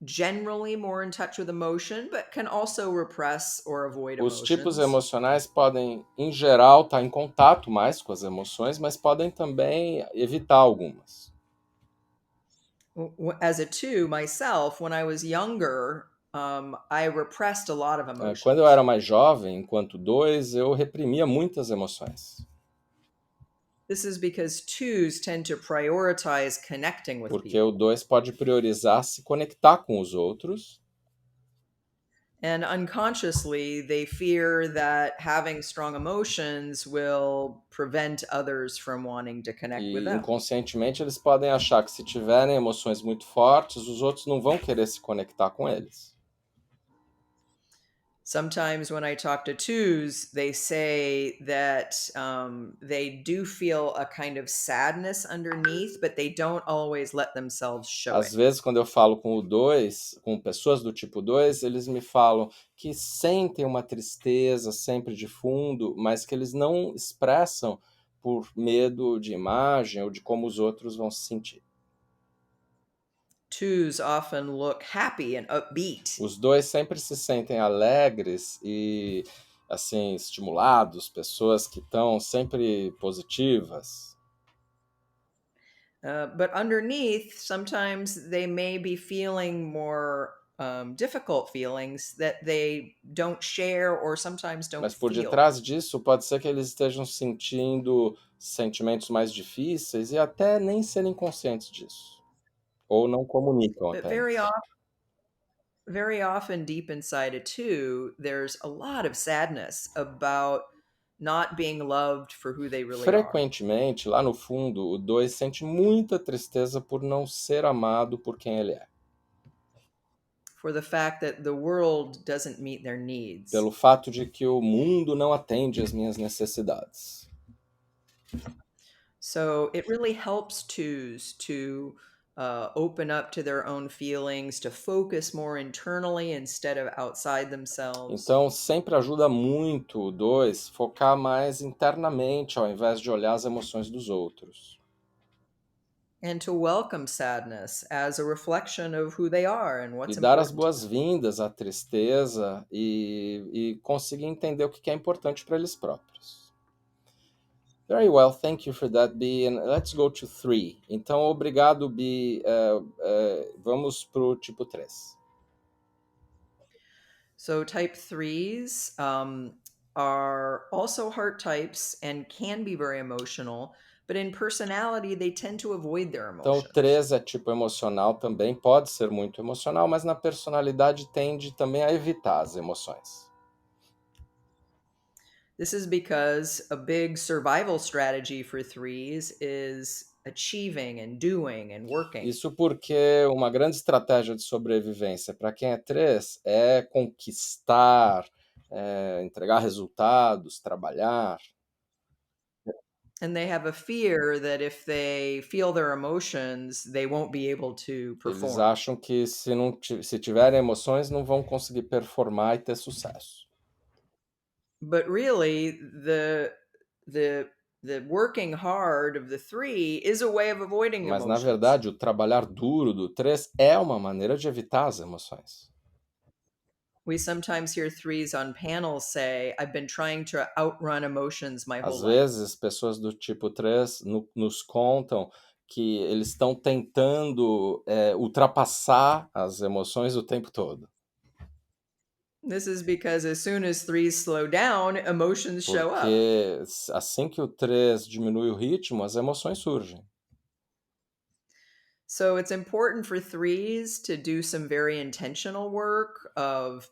generally more in touch with emotion, but can also repress or avoid Os tipos emotions. emocionais podem, em geral, estar em contato mais com as emoções, mas podem também evitar algumas. As a two myself, when I was younger, I repressed a lot of Quando eu era emotions. mais jovem, enquanto 2, eu reprimia muitas emoções. This is because twos tend to prioritize connecting with Porque o people. 2 pode priorizar se conectar com os outros. And unconsciously, they fear that having strong emotions will prevent others from wanting to connect with E them. inconscientemente eles podem achar que se tiverem emoções muito fortes, os outros não vão querer se conectar com eles. Sometimes when I talk to twos, they say that they do feel a kind of sadness underneath, but they don't always let themselves show Às it. vezes, quando eu falo com o 2, com pessoas do tipo 2, eles me falam que sentem uma tristeza sempre de fundo, mas que eles não expressam por medo de imagem ou de como os outros vão se sentir. Twos often look happy and upbeat. Os 2 sempre se sentem alegres e assim estimulados, pessoas que estão sempre positivas. But underneath, sometimes they may be feeling more difficult feelings that they don't share or sometimes don't Mas por feel. detrás disso, pode ser que eles estejam sentindo sentimentos mais difíceis e até nem serem conscientes disso. Ou não comunicam But very apenas. often, very often, deep inside a two, there's a lot of sadness about not being loved for who they really are, Frequentemente, lá no fundo, o 2 sente muita tristeza por não ser amado por quem ele é. for the fact that the world doesn't meet their needs. Pelo fato de que o mundo não atende às minhas necessidades. So it really helps twos to open up to their own feelings, to focus more internally instead of outside themselves, Então, sempre ajuda muito o 2 focar mais internamente ao invés de olhar as emoções dos outros. and to welcome sadness as a reflection of who they are and E what's dar as important to them. boas-vindas à tristeza e conseguir entender o que é importante para eles próprios. Very well, thank you for that, B. And let's go to 3. Então, obrigado, B. Vamos para o tipo 3. So type threes are also heart types and can be very emotional, but in personality, they tend to avoid their Então, o emotions. 3 é tipo emocional também, pode ser muito emocional, mas na personalidade tende também a evitar as emoções. This is because a big survival strategy for threes is achieving and doing and working. Isso porque uma grande estratégia de sobrevivência para quem é 3 é conquistar, entregar resultados, trabalhar. And they have a fear that if they feel their emotions, they won't be able to Eles perform. acham que se tiverem emoções não vão conseguir performar e ter sucesso. But really, the the working hard of the three is a way of avoiding Mas, na emotions. verdade, o trabalhar duro do 3 é uma maneira de evitar as emoções. We sometimes hear threes on panels say, I've been trying to outrun emotions my Às whole life. vezes, pessoas do tipo 3 nos contam que eles estão tentando, ultrapassar as emoções o tempo todo, This is because as soon as threes slow down, emotions show up. porque assim que o 3 diminui o ritmo, as emoções surgem. So it's important for threes to do some very intentional work of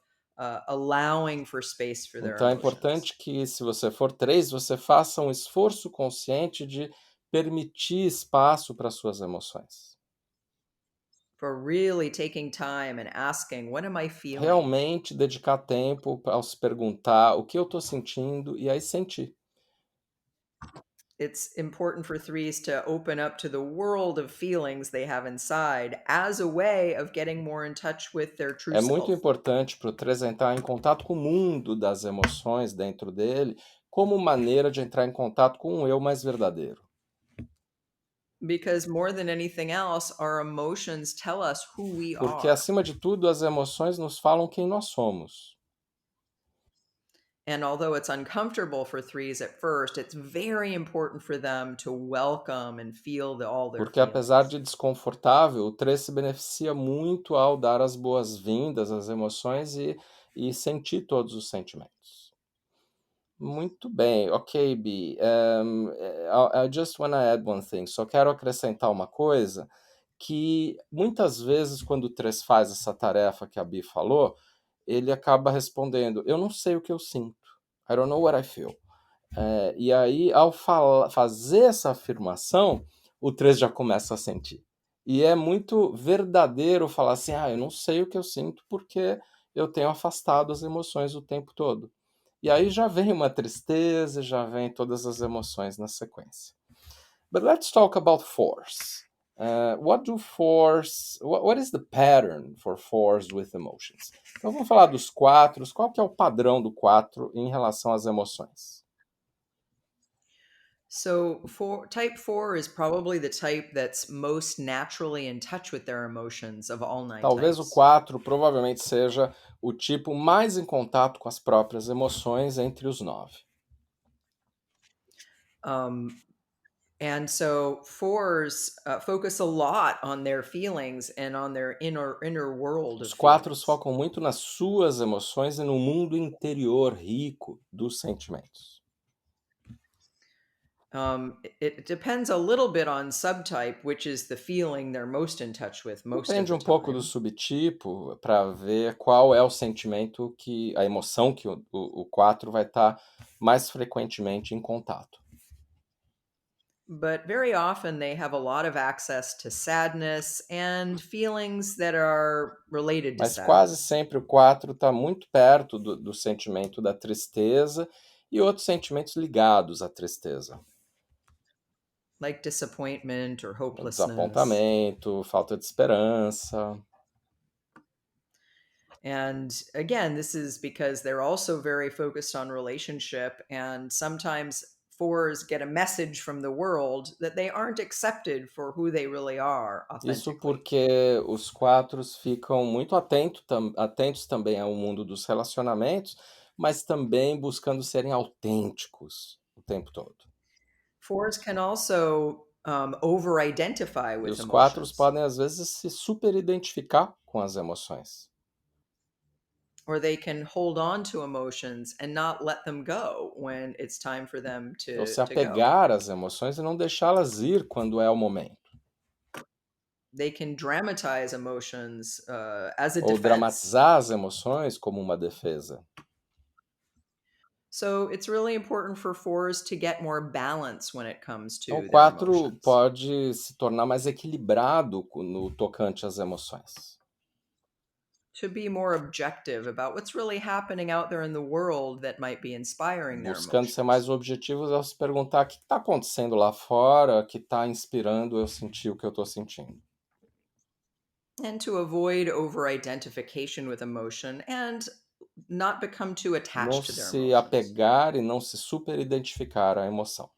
allowing for space for their Então é emotions, importante que, se você for 3, você faça um esforço consciente de permitir espaço para suas emoções. for really taking time and asking, what am I feeling? Realmente dedicar tempo ao se perguntar o que eu estou sentindo e aí sentir. It's important for threes to open up to the world of feelings they have inside as a way of getting more in touch with their true É muito self. importante para o 3 entrar em contato com o mundo das emoções dentro dele, como maneira de entrar em contato com um eu mais verdadeiro. Because more than anything else, our emotions tell us who we Porque, are. acima de tudo, as emoções nos falam quem nós somos. And although it's uncomfortable for threes at first, it's very important for them to welcome and feel all their Porque, apesar feelings. de desconfortável, o 3 se beneficia muito ao dar as boas-vindas às emoções e sentir todos os sentimentos. Muito bem, ok, Bi. I just wanna add one thing. Só quero acrescentar uma coisa, que muitas vezes, quando o 3 faz essa tarefa que a Bi falou, ele acaba respondendo: "Eu não sei o que eu sinto. I don't know what I feel". E aí, ao fazer essa afirmação, o 3 já começa a sentir. E é muito verdadeiro falar assim: "Ah, eu não sei o que eu sinto, porque eu tenho afastado as emoções o tempo todo". E aí já vem uma tristeza, já vem todas as emoções na sequência. But let's talk about fours. What is the pattern for fours with emotions? Então vamos falar dos quatros. Qual que é o padrão do 4 em relação às emoções? So, type 4 is probably the type that's most naturally in touch with their emotions of all nine Talvez o types. 4 provavelmente seja o tipo mais em contato com as próprias emoções entre os 9. Um, and so, fours focus a lot on their feelings and on their inner world Os of 4 feelings. focam muito nas suas emoções e no mundo interior rico dos sentimentos. It depends a little bit on subtype, which is the feeling they're most in touch with most of Depende the um pouco do time. subtipo para ver qual é o sentimento a emoção que o 4 vai estar mais frequentemente em contato. But very often they have a lot of access to sadness and feelings that are related to Mas quase sadness, sempre o 4 está muito perto do sentimento da tristeza e outros sentimentos ligados à tristeza. like disappointment or O hopelessness. desapontamento, falta de esperança. And again, this is because they're also very focused on relationship. And sometimes fours get a message from the world that they aren't accepted for who they really are Isso authentically. porque os 4 ficam muito atentos também ao mundo dos relacionamentos, mas também buscando serem autênticos o tempo todo. Fours can also over identify E with os 4 emotions, podem, às vezes, se superidentificar com as emoções. or they can hold on to emotions and not let them go when it's time for them Ou se to go. apegar às emoções e não deixá-las ir quando é o momento. They can dramatize emotions as a Ou defense. dramatizar as emoções como uma defesa. So it's really important for fours to get more balance when it comes Então, o to their 4 emotions, pode se tornar mais equilibrado no tocante às emoções. to be more objective about what's really happening out there in the world that might be inspiring their Buscando ser mais emotions, objetivos ao se perguntar o que está acontecendo lá fora, que está inspirando eu sentir o que eu estou sentindo. and to avoid over identification with emotion and not become too Não attached to their se emotions. apegar e não se superidentificar à emoção.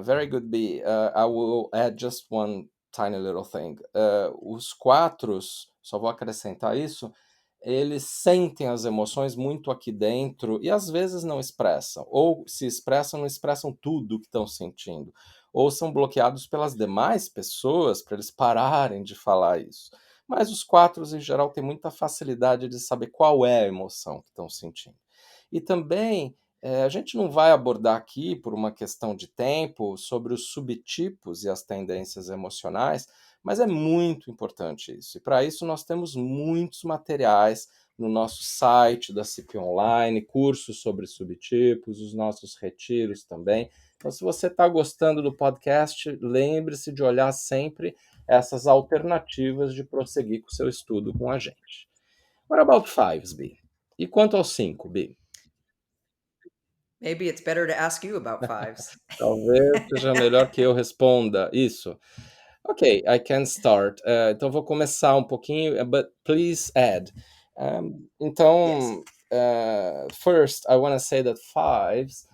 Very good, B. I will add just one tiny little thing. Os quatros, só vou acrescentar isso, eles sentem as emoções muito aqui dentro e às vezes não expressam, ou se expressam, não expressam tudo o que estão sentindo, ou são bloqueados pelas demais pessoas para eles pararem de falar isso. Mas os quatro, em geral, têm muita facilidade de saber qual é a emoção que estão sentindo. E também, a gente não vai abordar aqui, por uma questão de tempo, sobre os subtipos e as tendências emocionais, mas é muito importante isso. E para isso nós temos muitos materiais no nosso site da CIP Online, cursos sobre subtipos, os nossos retiros também. Então, se você está gostando do podcast, lembre-se de olhar sempre essas alternativas de prosseguir com o seu estudo com a gente. What about fives, Bi? E quanto aos cinco, Bi? Maybe it's better to ask you about fives. Talvez seja melhor que eu responda isso. Ok, I can start. Então vou começar um pouquinho, but please add. Yes. Então, first, I want to say that fives,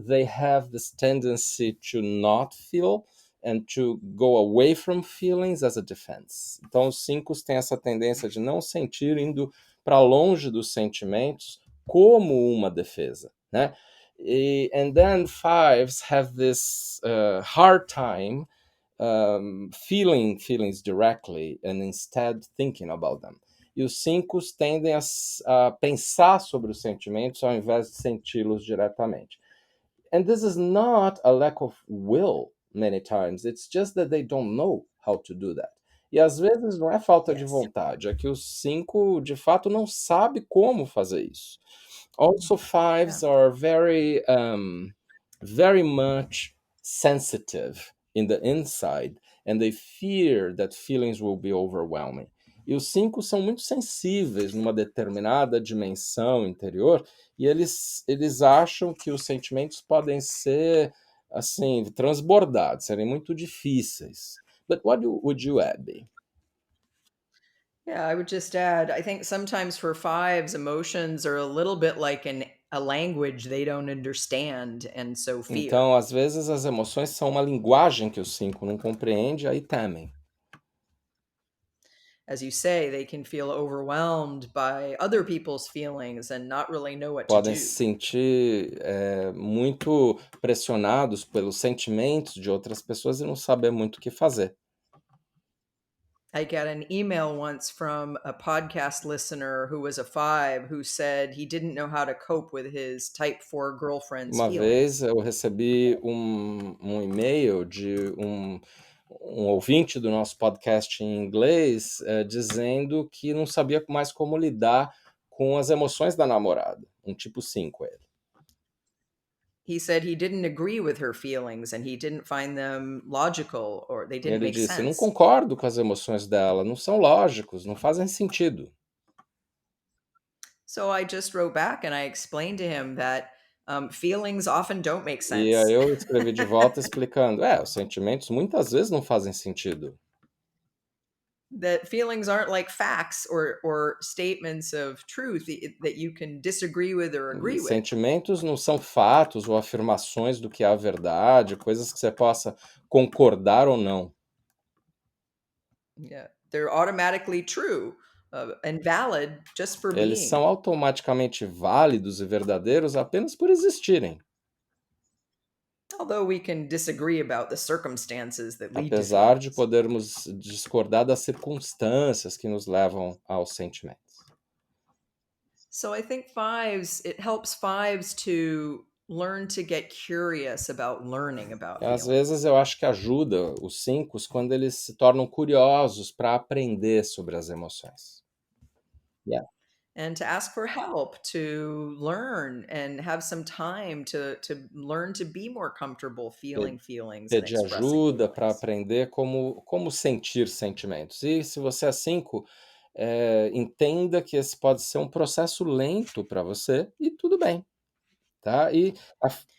they have this tendency to not feel and to go away from feelings as a defense. Então, os cinco têm essa tendência de não sentir, indo para longe dos sentimentos como uma defesa, né? And then fives have this hard time feeling feelings directly and instead thinking about them. E os cinco tendem a pensar sobre os sentimentos ao invés de senti-los diretamente. And this is not a lack of will many times, it's just that they don't know how to do that. E às vezes não é falta de Yes. vontade, é que os cinco de fato não sabe como fazer isso. Also, fives Yeah. are very much sensitive in the inside, and they fear that feelings will be overwhelming. E os cinco são muito sensíveis numa determinada dimensão interior, e eles acham que os sentimentos podem ser, assim, transbordados, serem muito difíceis. But what would you add, Bea? Yeah, I would just add, I think sometimes for fives, emotions are a little bit like a language they don't understand, and so fear. Então, às vezes, as emoções são uma linguagem que os cinco não compreendem, aí temem. As you say, they can feel overwhelmed by other people's feelings and not really know what to Podem se do. sentir muito pressionados pelos sentimentos de outras pessoas e não saber muito o que fazer. I got an email once from a podcast listener who was a five who said he didn't know how to cope with his type 4 girlfriend's Uma vez feelings. eu recebi um e-mail de um ouvinte do nosso podcast em inglês dizendo que não sabia mais como lidar com as emoções da namorada, um tipo 5 ele. He said he didn't agree with her feelings and he didn't find them logical or they didn't Ele make disse: não sense. concordo com as emoções dela, não são lógicos, não fazem sentido. So I just wrote back and I explained to him that feelings often don't make E aí sense. eu escrevi de volta explicando: os sentimentos muitas vezes não fazem sentido. That feelings aren't like facts or statements of truth that you can disagree with or E agree with. sentimentos não são fatos ou afirmações do que é a verdade, coisas que você possa concordar ou não. Yeah, they're automatically true and valid just for Eles são being. automaticamente válidos e verdadeiros apenas por existirem, Although we can disagree about the circumstances that lead to apesar de feelings. podermos discordar das circunstâncias que nos levam aos sentimentos. So I think fives, it helps fives to learn to get curious about learning about Às vezes feelings eu acho que ajuda os cinco quando eles se tornam curiosos para aprender sobre as emoções. Yeah. and to ask for help to learn and have some time to learn to be more comfortable feeling feelings and Pedir expressing ajuda para feelings. aprender como sentir sentimentos. E se você é 5, entenda que esse pode ser um processo lento para você e tudo bem, tá? E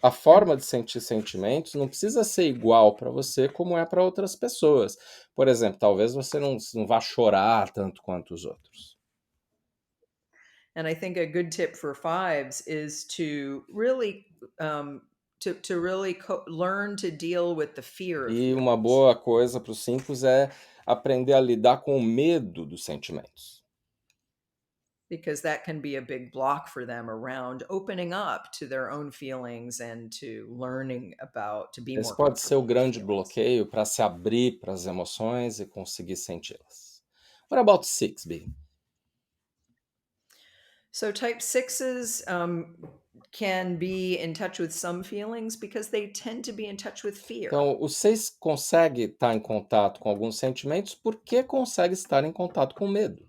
a And forma de sentir sentimentos não precisa ser igual para você como é para outras pessoas. Por exemplo, talvez você não vá chorar tanto quanto os outros. and I think a good tip for fives is to really to really learn to deal with the fear of E uma feelings. boa coisa para os 5 é aprender a lidar com o medo dos sentimentos. because that can be a big block for them around opening up to their own feelings and to learning about to be Esse more pode ser o comfortable with grande feelings. bloqueio para se abrir para as emoções e conseguir senti-las. What about 6B? So type sixes can be in touch with some feelings because they tend to be in touch with fear. Então, o 6 consegue estar em contato com alguns sentimentos porque consegue estar em contato com medo.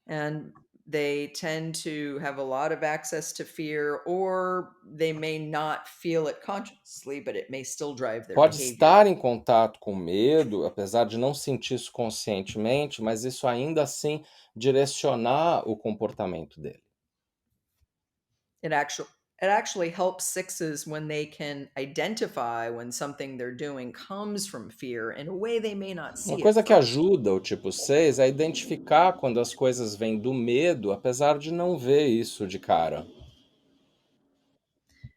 And they tend to have a lot of access to fear, or they may not feel it consciously, but it may still drive their Pode behavior. estar em contato com medo, apesar de não sentir isso conscientemente, mas isso ainda assim direcionar o comportamento dele. It actually it actually helps sixes when they can identify when something they're doing comes from fear in a way they may not Uma see at coisa que first. ajuda o tipo 6 é identificar quando as coisas vêm do medo, apesar de não ver isso de cara.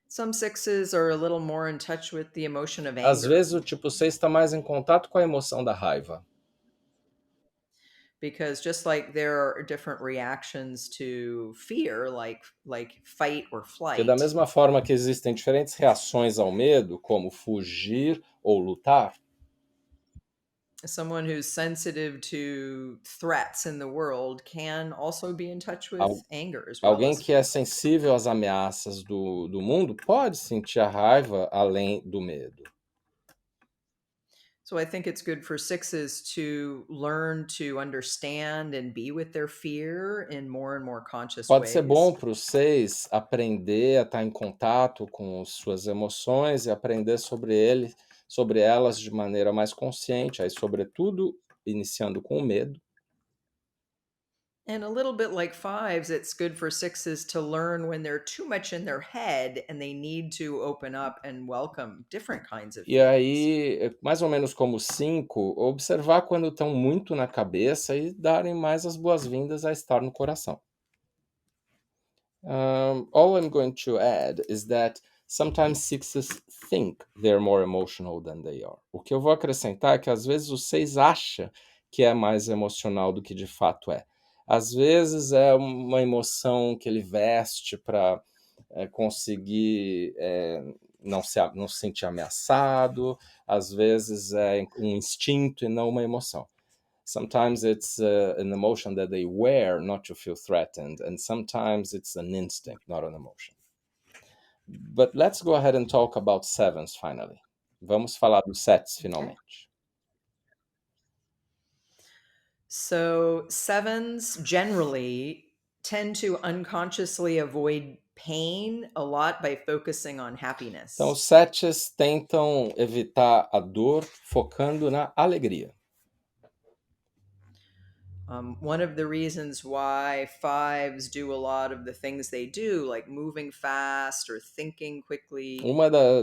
Some sixes are a little more in touch with the emotion of Às anger vezes o tipo 6 está mais em contato com a emoção da raiva. because just like there are different reactions to fear, like fight or Porque da flight, mesma forma que existem diferentes reações ao medo, como fugir ou lutar, someone who's sensitive to threats in the world can also be in touch with al- anger as well alguém as que é fear. sensível às ameaças do mundo pode sentir a raiva além do medo. So I think it's good for sixes to learn to understand and be with their fear in more and more conscious Pode ser bom ways. para os 6 aprender a estar em contato com suas emoções e aprender sobre elas de maneira mais consciente, aí sobretudo iniciando com o medo. And a little bit like fives, it's good for sixes to learn when they're too much in their head and they need to open up and welcome different kinds of E feelings. aí, mais ou menos como 5, observar quando estão muito na cabeça e darem mais as boas-vindas a estar no coração. All I'm going to add is that sometimes sixes think they're more emotional than they are. O que eu vou acrescentar é que às vezes o 6 acha que é mais emocional do que de fato é. Às vezes é uma emoção que ele veste para conseguir não se sentir ameaçado, às vezes é um instinto e não uma emoção. Sometimes it's an emotion that they wear not to feel threatened, and sometimes it's an instinct, not an emotion. But let's go ahead and talk about sevens finally. Vamos falar dos sets Okay. finalmente. So sevens generally tend to unconsciously avoid pain a lot by focusing on Então, happiness. os sets tentam evitar a dor focando na alegria. One of the reasons why fives do a lot of the things they do, like moving fast or thinking quickly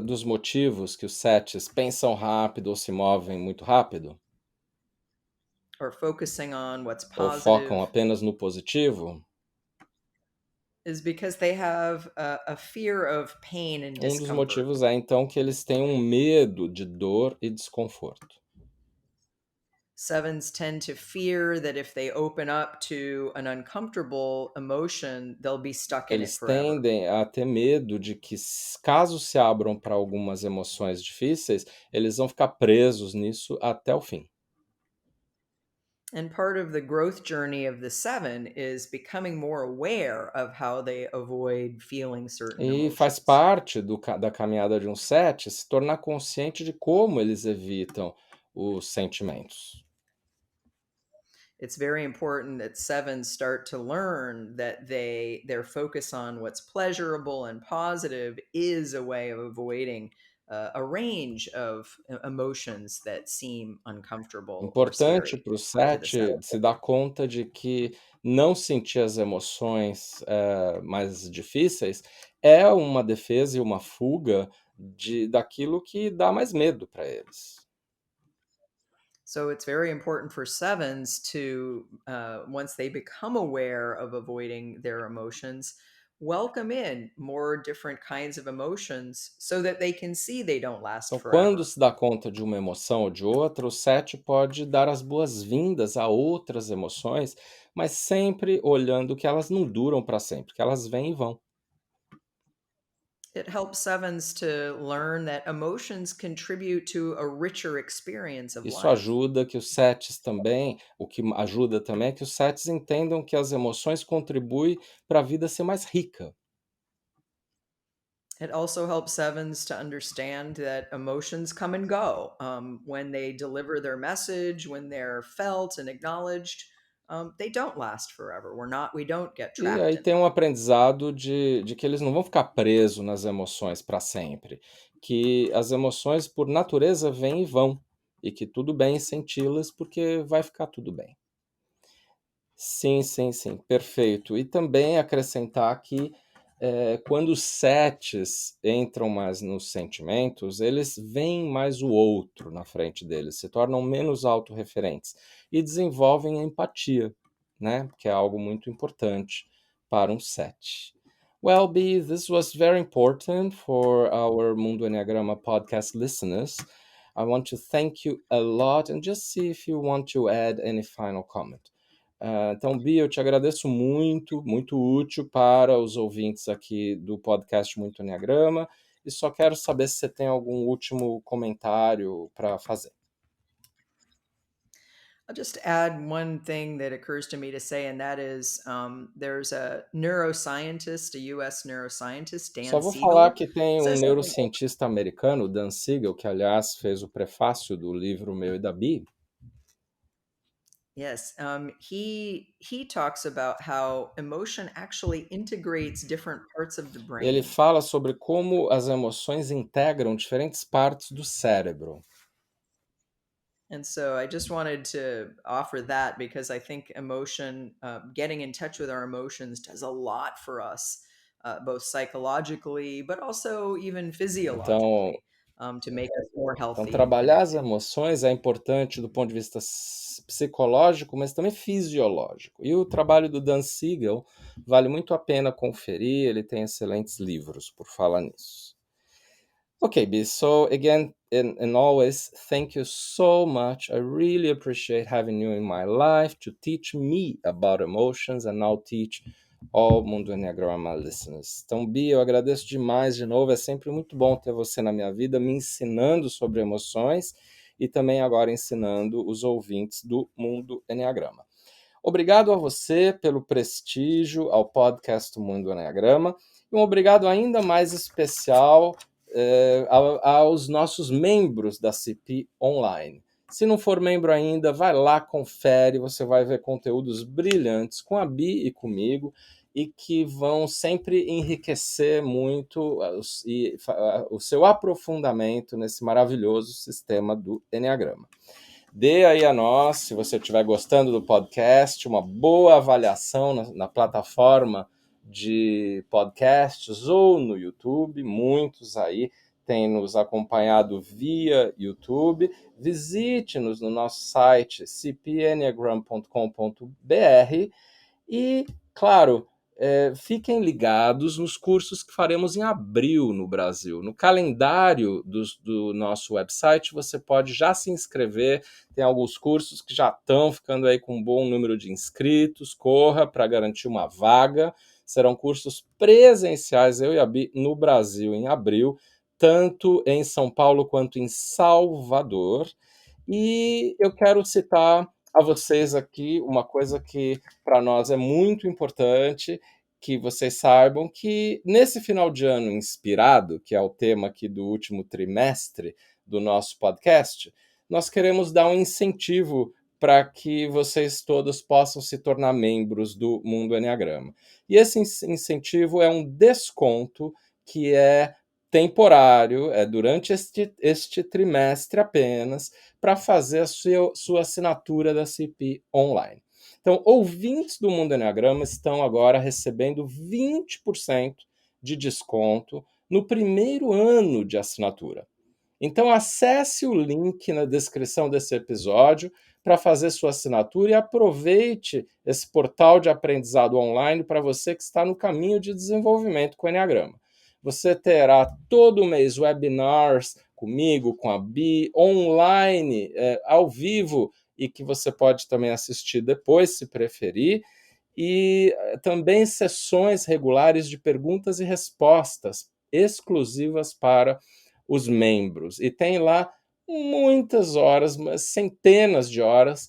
Dos motivos que os sets pensam rápido ou se movem muito rápido, or focusing on what's ou focam positive, apenas no positivo, is because they have a fear of pain and um dos discomfort. motivos é então que eles têm um medo de dor e desconforto. Sevens tend to fear that if they open up to an uncomfortable emotion, they'll be stuck in it Eles forever. tendem a ter medo de que, caso se abram para algumas emoções difíceis, eles vão ficar presos nisso até o fim. And part of the growth journey of the seven is becoming more aware of how they avoid feeling certain E faz emotions. parte da caminhada de um sete se tornar consciente de como eles evitam os sentimentos. It's very important that sevens start to learn that their focus on what's pleasurable and positive is a way of avoiding a range of emotions that seem uncomfortable or Importante scary para o to the seven. 7 se dar conta de que não sentir as emoções mais difíceis é uma defesa e uma fuga daquilo que dá mais medo para eles. So it's very important for sevens to, once they become aware of avoiding their emotions, welcome in more different kinds of emotions so that they can see they don't last Então, quando forever. se dá conta de uma emoção ou de outra, o 7 pode dar as boas-vindas a outras emoções, mas sempre olhando que elas não duram para sempre, que elas vêm e vão. It helps sevens to learn that emotions contribute to a richer experience of Isso life. ajuda que os sets também, o que ajuda também é que os sets entendam que as emoções contribuem para a vida ser mais rica. It also helps sevens to understand that emotions come and go. When they deliver their message, when they're felt and acknowledged, they don't last forever. We don't get E trapped aí in tem them. um aprendizado de que eles não vão ficar presos nas emoções para sempre, que as emoções, por natureza, vêm e vão, e que tudo bem senti-las porque vai ficar tudo bem. Sim, sim, sim, perfeito. E também acrescentar que, quando os sets entram mais nos sentimentos, eles veem mais o outro na frente deles, se tornam menos autorreferentes e desenvolvem a empatia, né, que é algo muito importante para um set. Well, B, this was very important for our Mundo Enneagrama podcast listeners. I want to thank you a lot and just see if you want to add any final comment. Então, Bia, eu te agradeço muito, muito útil para os ouvintes aqui do podcast Muito Enneagrama, e só quero saber se você tem algum último comentário para fazer. I'll just add one thing that occurs to me to say, and that is there's a neuroscientist, a US neuroscientist, Só Dan vou falar Siegel, que tem um says something. neurocientista americano, Dan Siegel, que aliás fez o prefácio do livro meu e da Bia. Yes, he talks about how emotion actually integrates different parts of the Ele brain. fala sobre como as emoções integram diferentes partes do cérebro. And so I just wanted to offer that because I think getting in touch with our emotions does a lot for us, both psychologically, but also even Então, physiologically, to make us more Então, healthy and trabalhar as connected. emoções é importante do ponto de vista psicológico, mas também fisiológico. E o trabalho do Dan Siegel vale muito a pena conferir, ele tem excelentes livros por falar nisso. Okay, B, so again, and always, thank you so much. I really appreciate having you in my life to teach me about emotions and now teach all Mundo Enneagrama listeners. Então, Bia, eu agradeço demais de novo. É sempre muito bom ter você na minha vida, me ensinando sobre emoções e também agora ensinando os ouvintes do Mundo Enneagrama. Obrigado a você pelo prestígio ao podcast Mundo Enneagrama e um obrigado ainda mais especial aos nossos membros da CP Online. Se não for membro ainda, vai lá, confere, você vai ver conteúdos brilhantes com a Bi e comigo e que vão sempre enriquecer muito o seu aprofundamento nesse maravilhoso sistema do Enneagrama. Dê aí a nós, se você estiver gostando do podcast, uma boa avaliação na plataforma de podcasts ou no YouTube. Muitos aí têm nos acompanhado via YouTube. Visite-nos no nosso site cpenneagram.com.br e, claro, fiquem ligados nos cursos que faremos em abril no Brasil. No calendário do nosso website, você pode já se inscrever. Tem alguns cursos que já estão ficando aí com um bom número de inscritos. Corra para garantir uma vaga. Serão cursos presenciais, eu e a Bi, no Brasil, em abril, tanto em São Paulo quanto em Salvador. E eu quero citar a vocês aqui uma coisa que para nós é muito importante, que vocês saibam que nesse final de ano inspirado, que é o tema aqui do último trimestre do nosso podcast, nós queremos dar um incentivo para que vocês todos possam se tornar membros do Mundo Enneagrama. E esse incentivo é um desconto que é temporário, é durante este trimestre apenas, para fazer a sua assinatura da CP Online. Então, ouvintes do Mundo Enneagrama estão agora recebendo 20% de desconto no primeiro ano de assinatura. Então acesse o link na descrição desse episódio para fazer sua assinatura e aproveite esse portal de aprendizado online para você que está no caminho de desenvolvimento com o Enneagrama. Você terá todo mês webinars comigo, com a Bi, online, ao vivo, e que você pode também assistir depois, se preferir, e também sessões regulares de perguntas e respostas exclusivas para os membros. E tem lá muitas horas, centenas de horas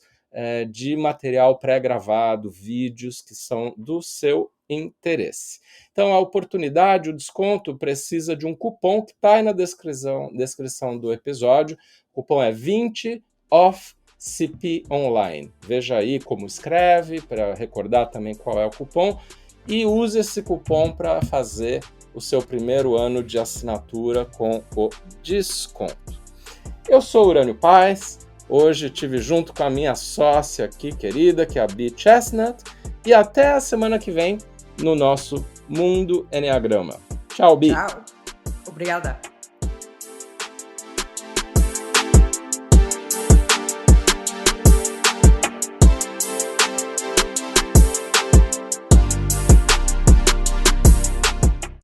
de material pré-gravado, vídeos que são do seu interesse. Então, a oportunidade, o desconto, precisa de um cupom que está aí na descrição do episódio. O cupom é 20OFF CP Online. Veja aí como escreve, para recordar também qual é o cupom, e use esse cupom para fazer o seu primeiro ano de assinatura com o desconto. Eu sou Urânio Paes, hoje estive junto com a minha sócia aqui querida, que é a Bi Chestnut, e até a semana que vem no nosso Mundo Enneagrama. Tchau, Bi! Tchau! Obrigada!